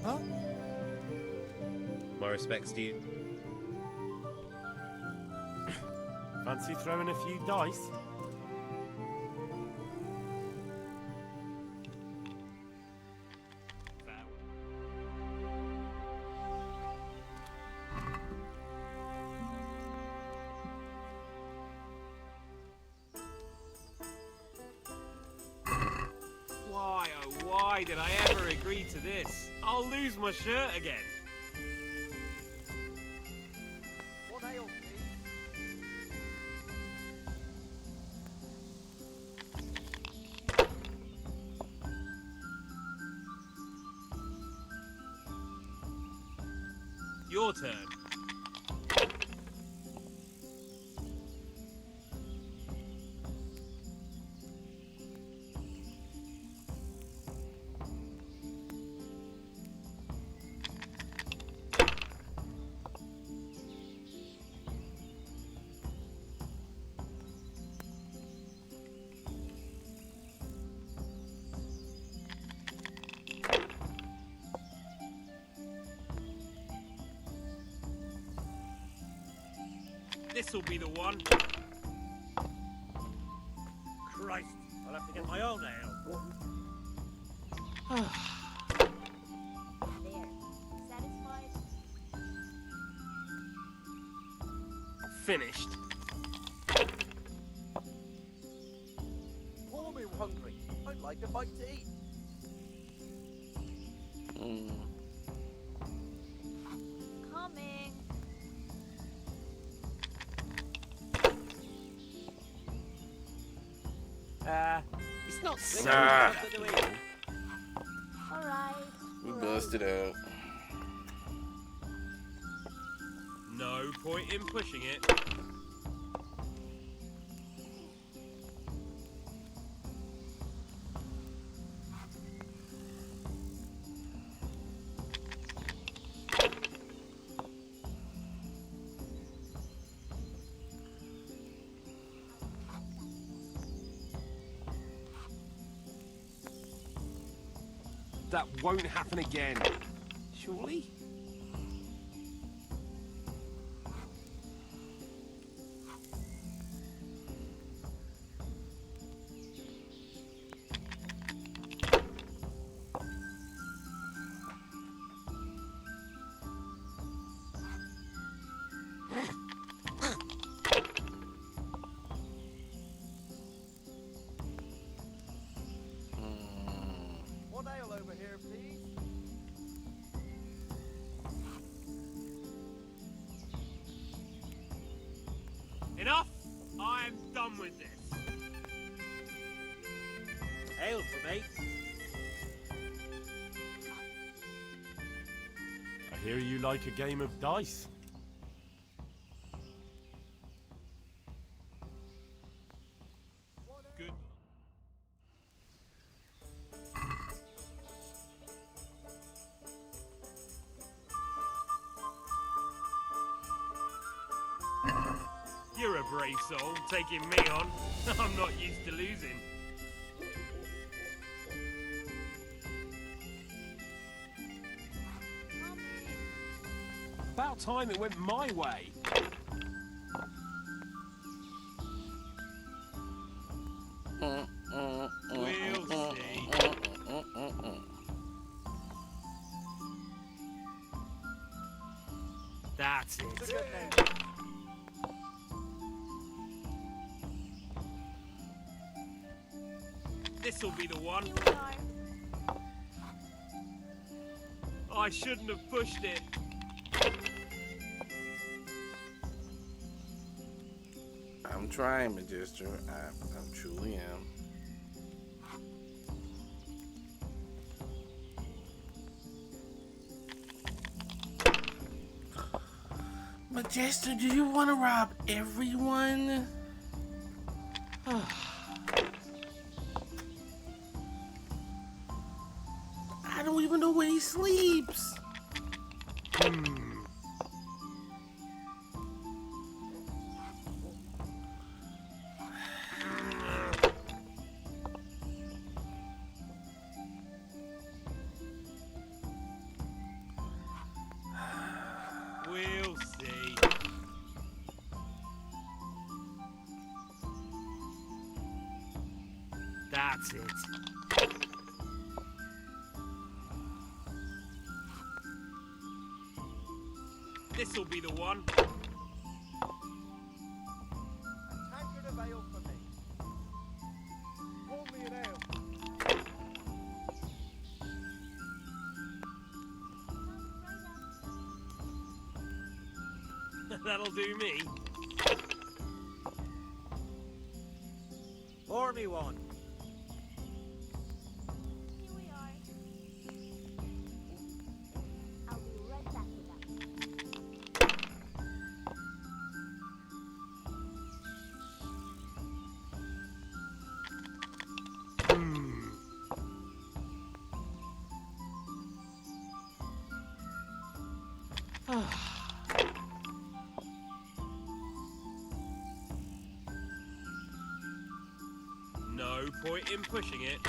Huh? My respects to you. Fancy throwing a few dice? Why, oh why did I ever agree to this? I'll lose my shirt again. What ails Your turn. This'll be the one. Christ, I'll have to get my own ale. There. Satisfied? Finished. Poor me hungry. I'd like a bite to eat. Coming. It's not Nah. Alright. We busted out. No point in pushing it. That won't happen again. Surely? One ale over here, please. Enough! I am done with this. Ale for me. I hear you like a game of dice. Good. You're a brave soul, taking me on. I'm not used to losing. About time it went my way. We'll see. That's it. This'll be the one. Here we are. I shouldn't have pushed it. I'm trying, Magister. I truly am. Magister, do you want to rob everyone? I don't even know where he sleeps. We'll see. That's it. This'll be the one. Tankard of ale for me. Pour me an ale. That'll do me. Pour me one. Here we are. I'll be right back with that. No point in pushing it.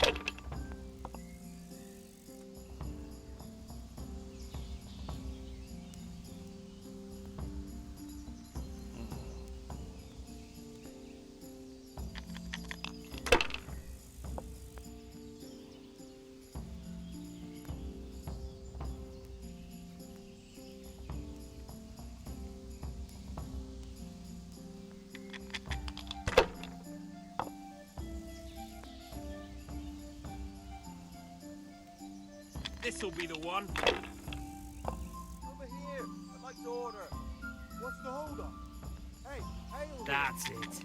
This'll be the one. Over here. I'd like to order. What's the hold up? Hey, ale. That's it.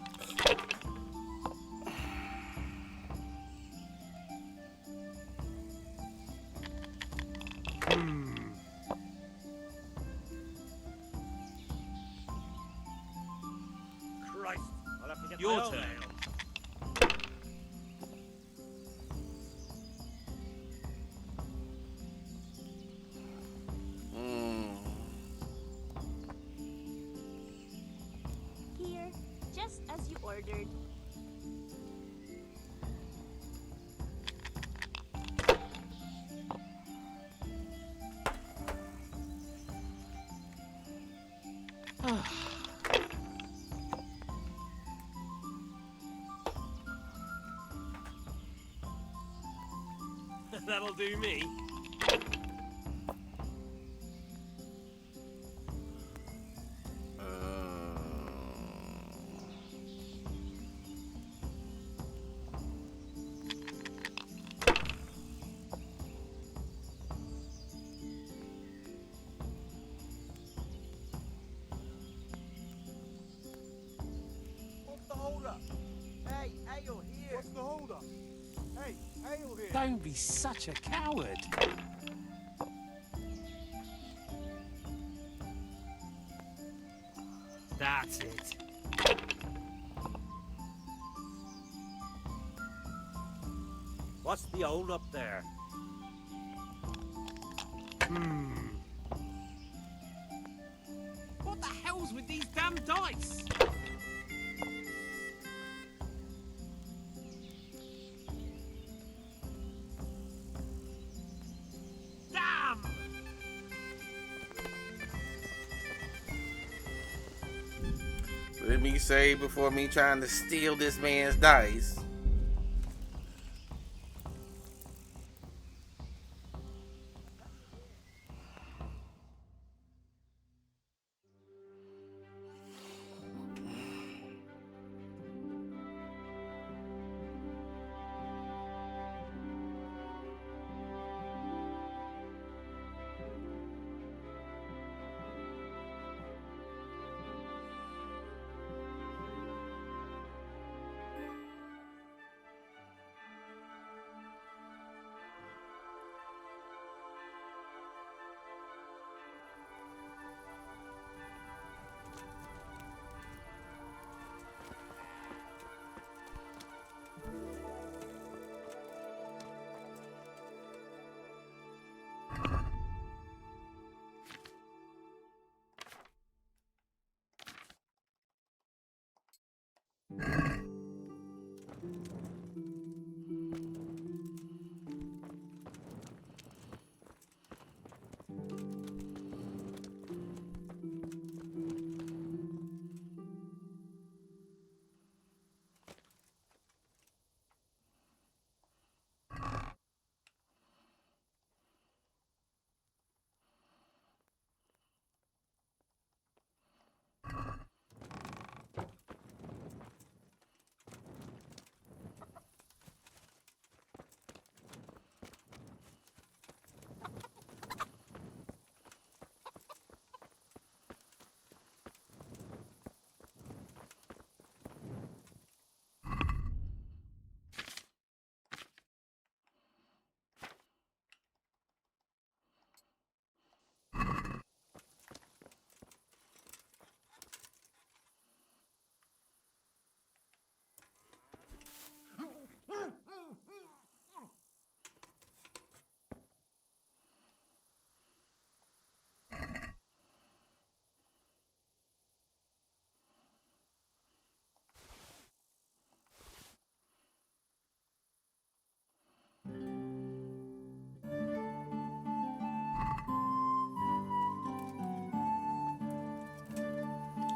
Christ, I'll have to get Your my own turn. ale. Here, just as you ordered. That'll do me. What's the hold up? Hey, ale here. What's the hold up? Hey, ale here. Don't be such a coward. That's it. What's the hold up there? What the hell's with these damn dice? Damn! Let me say before me trying to steal this man's dice.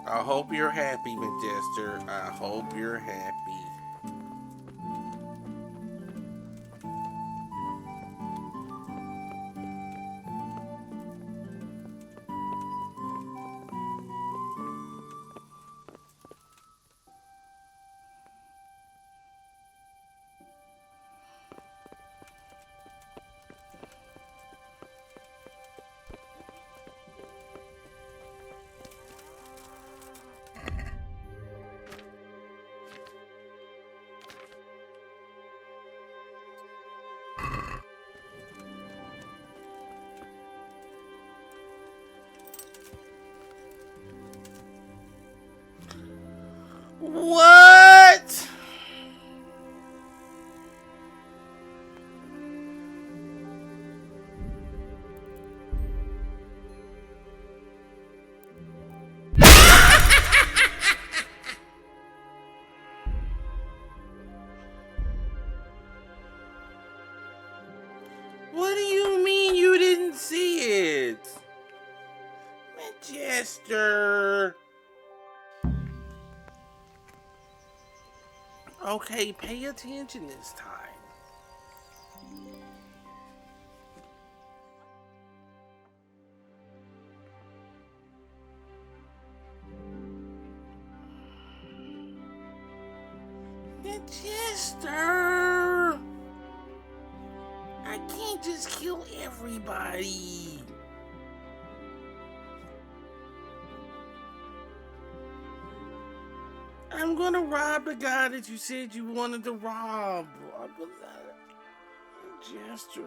I hope you're happy, Majester. I hope you're happy. What? What do you mean you didn't see it? Majester. Okay, pay attention this time. Majester. I can't just kill everybody. I'm gonna rob the guy that you said you wanted to rob. Jester.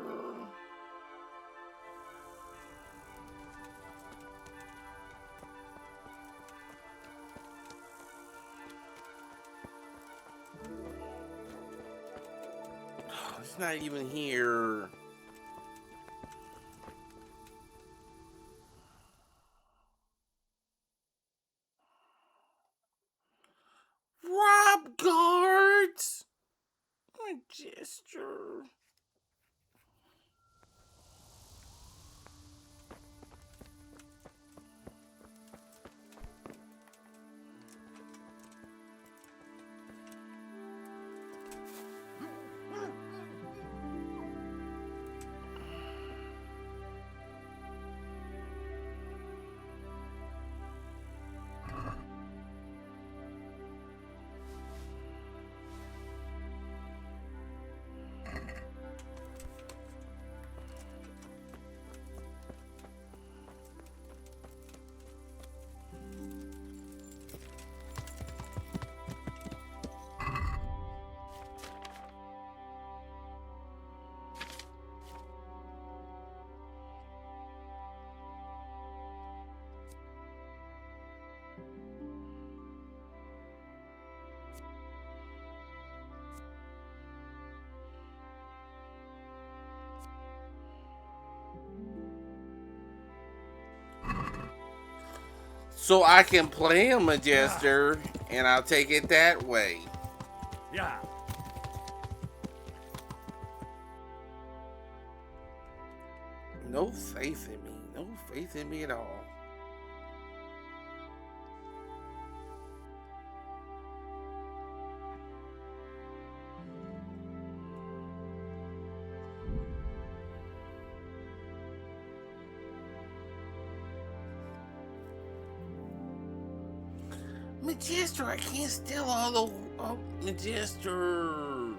It's not even here. Rob guards. Majester. So I can play him, Majester. And I'll take it that way. Yeah. No faith in me. No faith in me at all. Magister, I can't steal all the... Oh, Magister.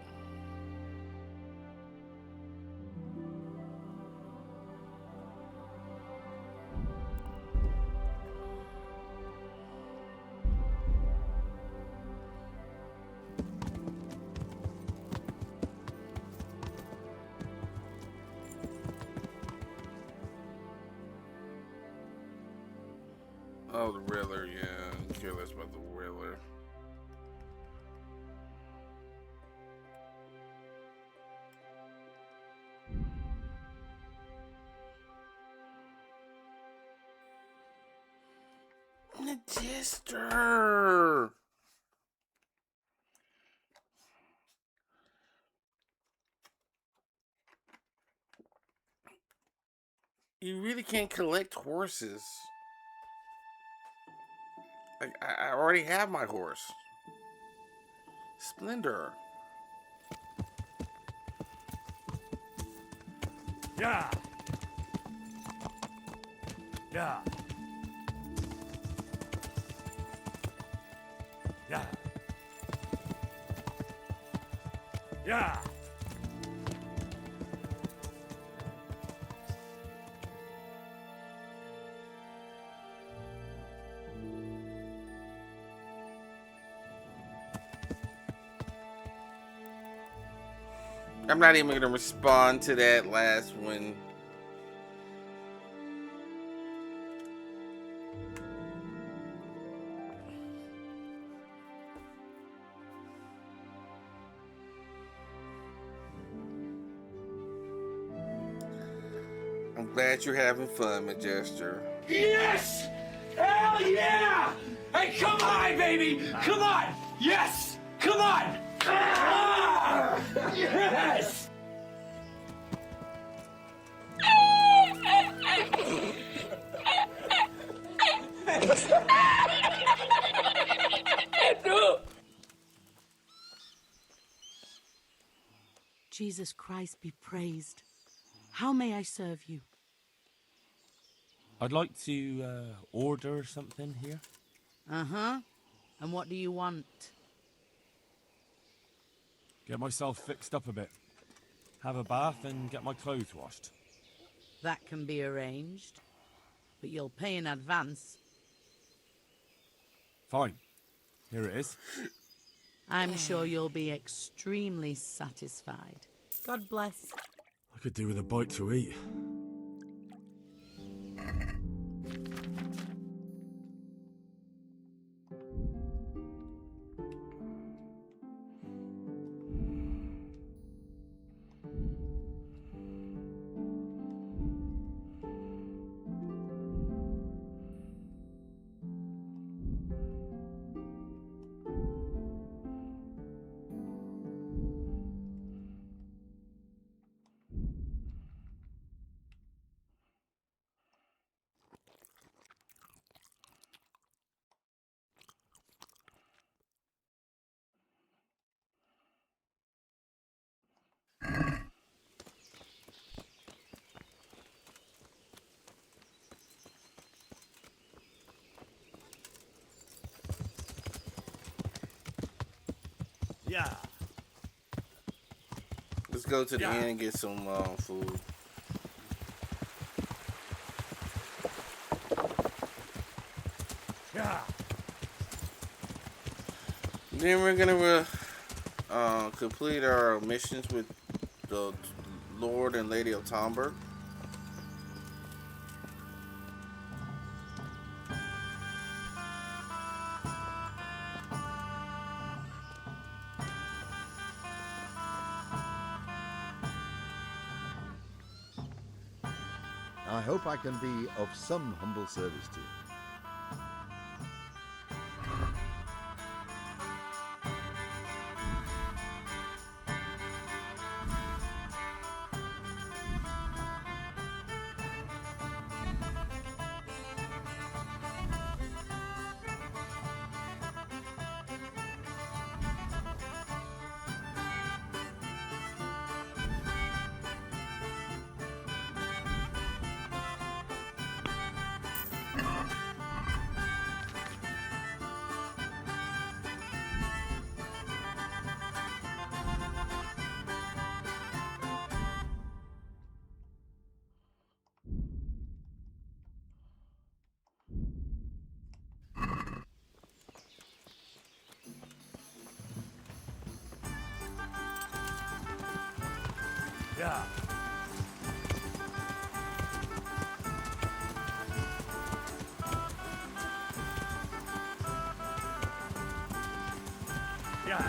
Oh, the Riddler, yeah. I'm curious about the Riddler. Magister! You really can't collect horses. Like, I already have my horse. Splendor. Yeah. Yeah. Yeah. Yeah. I'm not even gonna respond to that last one. I'm glad you're having fun, Magister. Yes! Hell yeah! Hey, come on, baby! Come on! Yes! Come on! Ah! Yes! Jesus Christ be praised. How may I serve you? I'd like to order something here. Uh-huh. And what do you want? Get myself fixed up a bit. Have a bath and get my clothes washed. That can be arranged. But you'll pay in advance. Fine. Here it is. I'm sure you'll be extremely satisfied. God bless. I could do with a bite to eat. Yeah. Let's go to the inn and get some food. Yeah. Then we're gonna complete our missions with the Lord and Lady of Tomberg. I hope I can be of some humble service to you. Yeah. Yeah.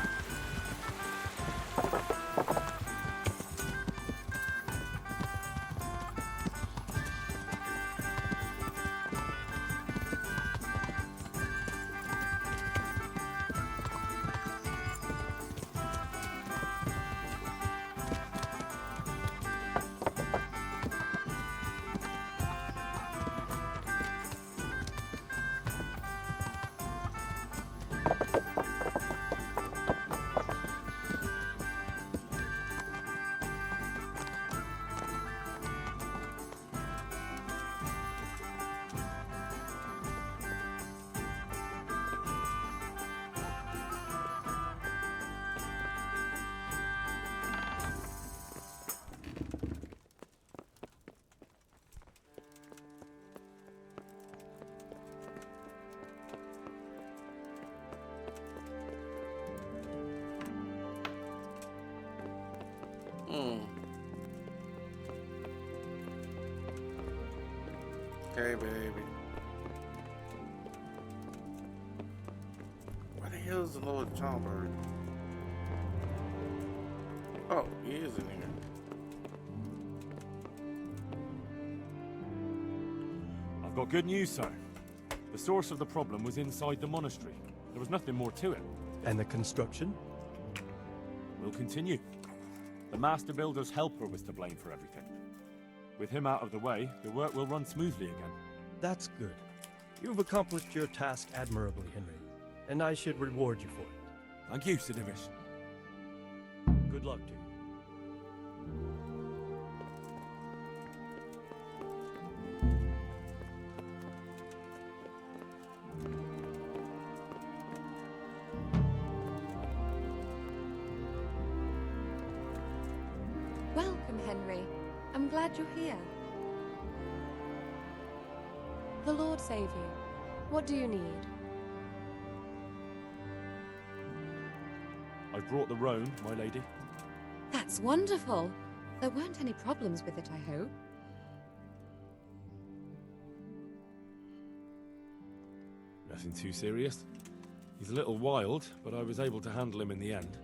Okay, baby. Where the hell is the Lord Songbird? Oh, he is in here. I've got good news, sir. The source of the problem was inside the monastery. There was nothing more to it. And the construction? We'll continue. The master builder's helper was to blame for everything. With him out of the way, the work will run smoothly again. That's good. You've accomplished your task admirably, Henry, and I should reward you for it. Thank you, Sir Divish. Good luck to you. Welcome, Henry. I'm glad you're here. The Lord save you. What do you need? I've brought the roan, my lady. That's wonderful. There weren't any problems with it, I hope. Nothing too serious. He's a little wild, but I was able to handle him in the end.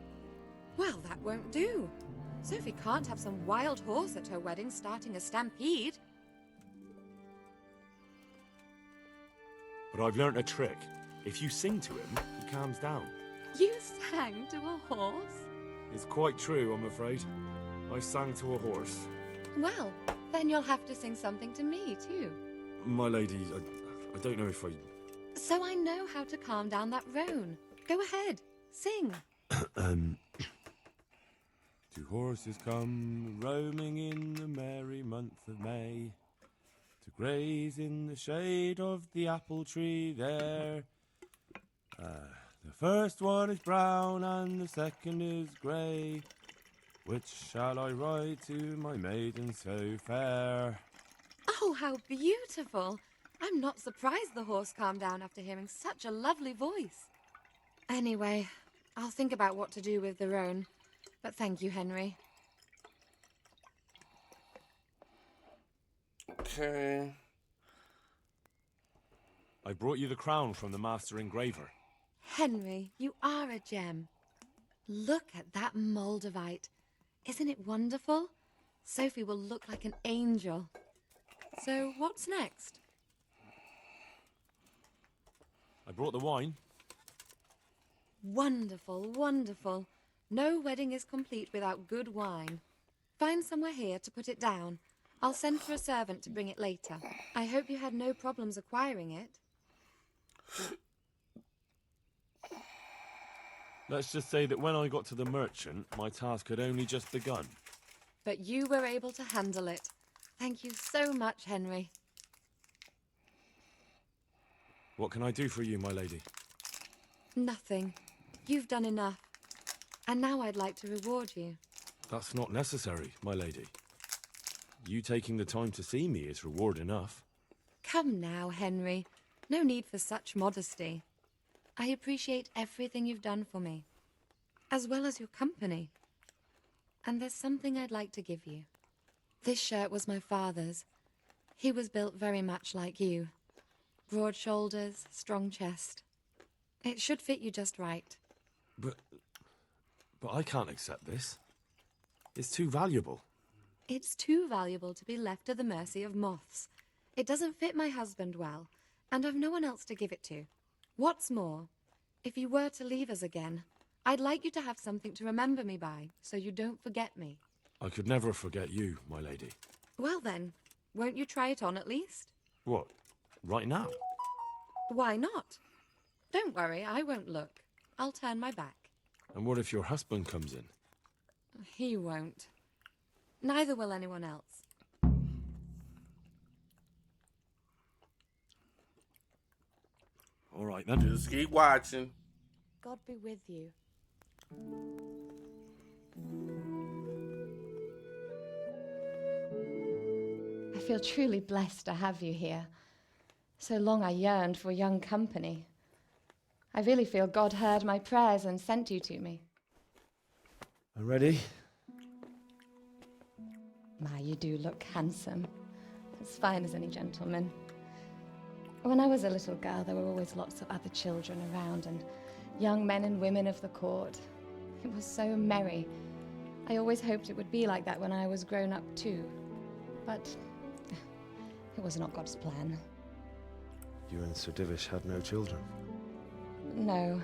Well, that won't do. Sophie can't have some wild horse at her wedding starting a stampede. But I've learnt a trick. If you sing to him, he calms down. You sang to a horse? It's quite true, I'm afraid. I sang to a horse. Well, then you'll have to sing something to me, too. My lady, I don't know if I... So I know how to calm down that roan. Go ahead, sing. Two horses come roaming in the merry month of May to graze in the shade of the apple tree there. The first one is brown and the second is grey. Which shall I ride to, my maiden so fair? Oh, how beautiful. I'm not surprised the horse calmed down after hearing such a lovely voice. Anyway, I'll think about what to do with the roan. But thank you, Henry. Okay. I brought you the crown from the master engraver. Henry, you are a gem. Look at that Moldavite. Isn't it wonderful? Sophie will look like an angel. So, what's next? I brought the wine. Wonderful, wonderful. No wedding is complete without good wine. Find somewhere here to put it down. I'll send for a servant to bring it later. I hope you had no problems acquiring it. Let's just say that when I got to the merchant, my task had only just begun. But you were able to handle it. Thank you so much, Henry. What can I do for you, my lady? Nothing. You've done enough. And now I'd like to reward you. That's not necessary, my lady. You taking the time to see me is reward enough. Come now, Henry. No need for such modesty. I appreciate everything you've done for me, as well as your company. and there's something I'd like to give you. This shirt was my father's. He was built very much like you. Broad shoulders, strong chest. It should fit you just right. But I can't accept this. It's too valuable. It's too valuable to be left to the mercy of moths. It doesn't fit my husband well, and I've no one else to give it to. What's more, if you were to leave us again, I'd like you to have something to remember me by, so you don't forget me. I could never forget you, my lady. Well then, won't you try it on at least? What? Right now? Why not? Don't worry, I won't look. I'll turn my back. And what if your husband comes in? He won't. Neither will anyone else. All right, then. Just keep watching. God be with you. I feel truly blessed to have you here. So long I yearned for young company. I really feel God heard my prayers and sent you to me. Ready? My, you do look handsome. As fine as any gentleman. When I was a little girl, there were always lots of other children around and young men and women of the court. It was so merry. I always hoped it would be like that when I was grown up too. But it was not God's plan. You and Sir Divish had no children? No.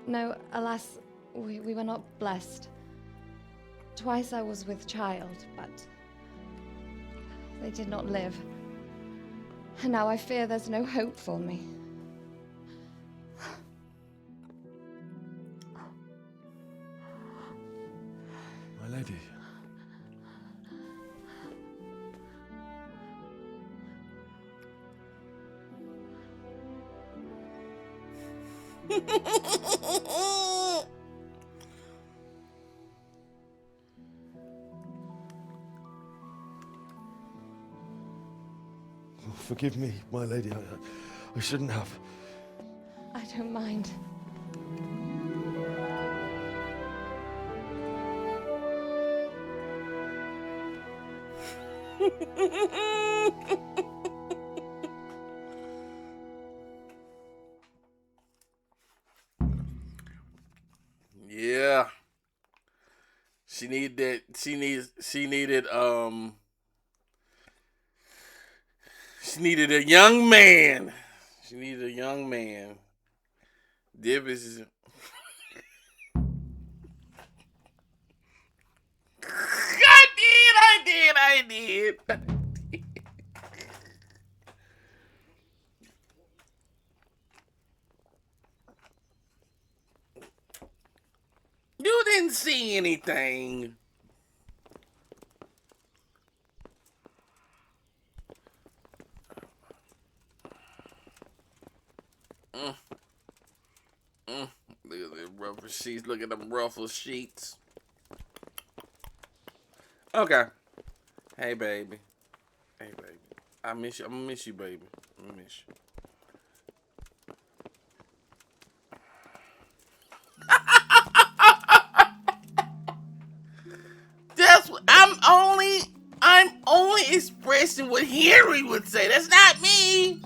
No, alas, we were not blessed. Twice I was with child, but they did not live. And now I fear there's no hope for me. My lady. Forgive me, my lady. I shouldn't have. I don't mind. Yeah. She needed that. She needed a young man. She needed a young man. Divis is. I did. You didn't see anything. Look at the ruffled sheets. Look at them ruffled sheets. Okay. Hey, baby. Hey, baby. I miss you. I'm gonna miss you, baby. I'm gonna miss you. That's what I'm only expressing what Henry would say. That's not me.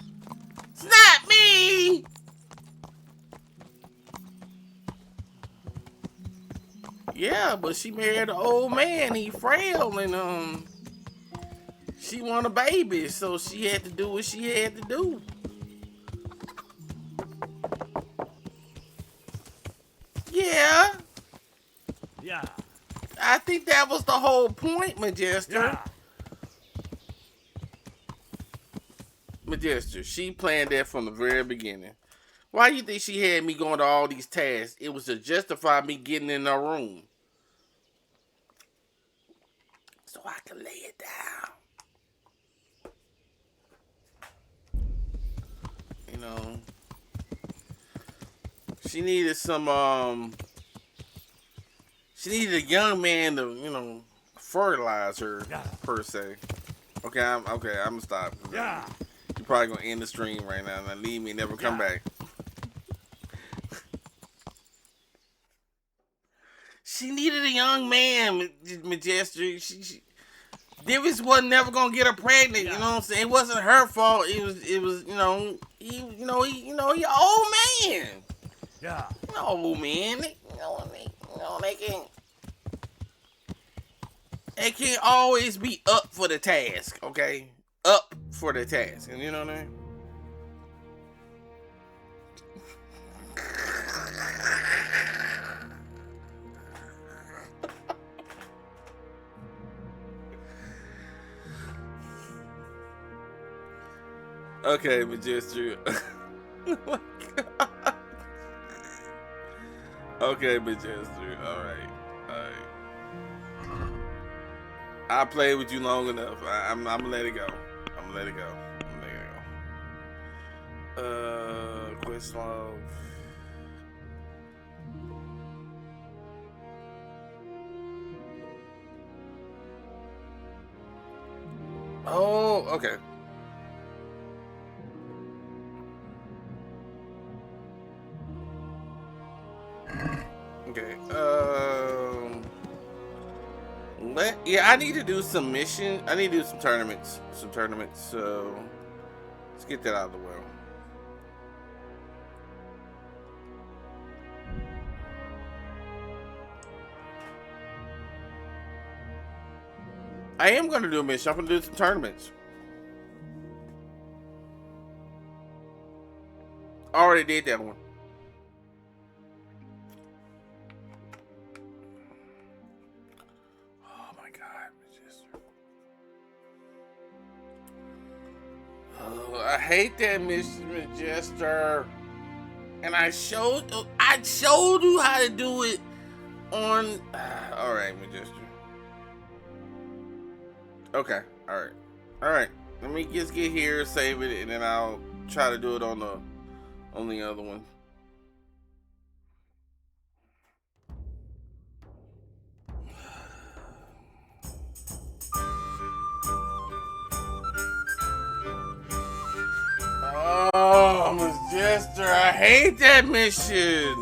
It's not me. Yeah, but she married an old man. He frail and she want a baby, so she had to do what she had to do. Yeah. Yeah. I think that was the whole point, Majester. Yeah. Majester, she planned that from the very beginning. Why do you think she had me going to all these tasks? It was to justify me getting in her room. So I can lay it down. You know. She needed some, she needed a young man to, you know, fertilize her, per se. Okay, I'm gonna stop. Yeah. You're probably gonna end the stream right now and leave me and never come back. She needed a young man, Majestic. Deliverance wasn't never gonna get her pregnant. You know what I'm saying? It wasn't her fault. It was. He an old man. Yeah. An old man. They can't always be up for the task. Okay, up for the task, and you know what I mean. Okay, Majestic. Oh my God. Okay, Majestic. Alright. I played with you long enough. I'm gonna let it go. I'm gonna let it go. Quest log. Oh, okay. Okay. I need to do some mission. I need to do some tournaments. So let's get that out of the way. I am going to do a mission. I'm going to do some tournaments. I already did that one. Oh my God, Majester. Oh, I hate that mission, Majester. And I showed you how to do it on. All right, Majester. Okay, all right. Let me just get here, save it, and then I'll try to do it on the other one. Oh, Majester, I hate that mission.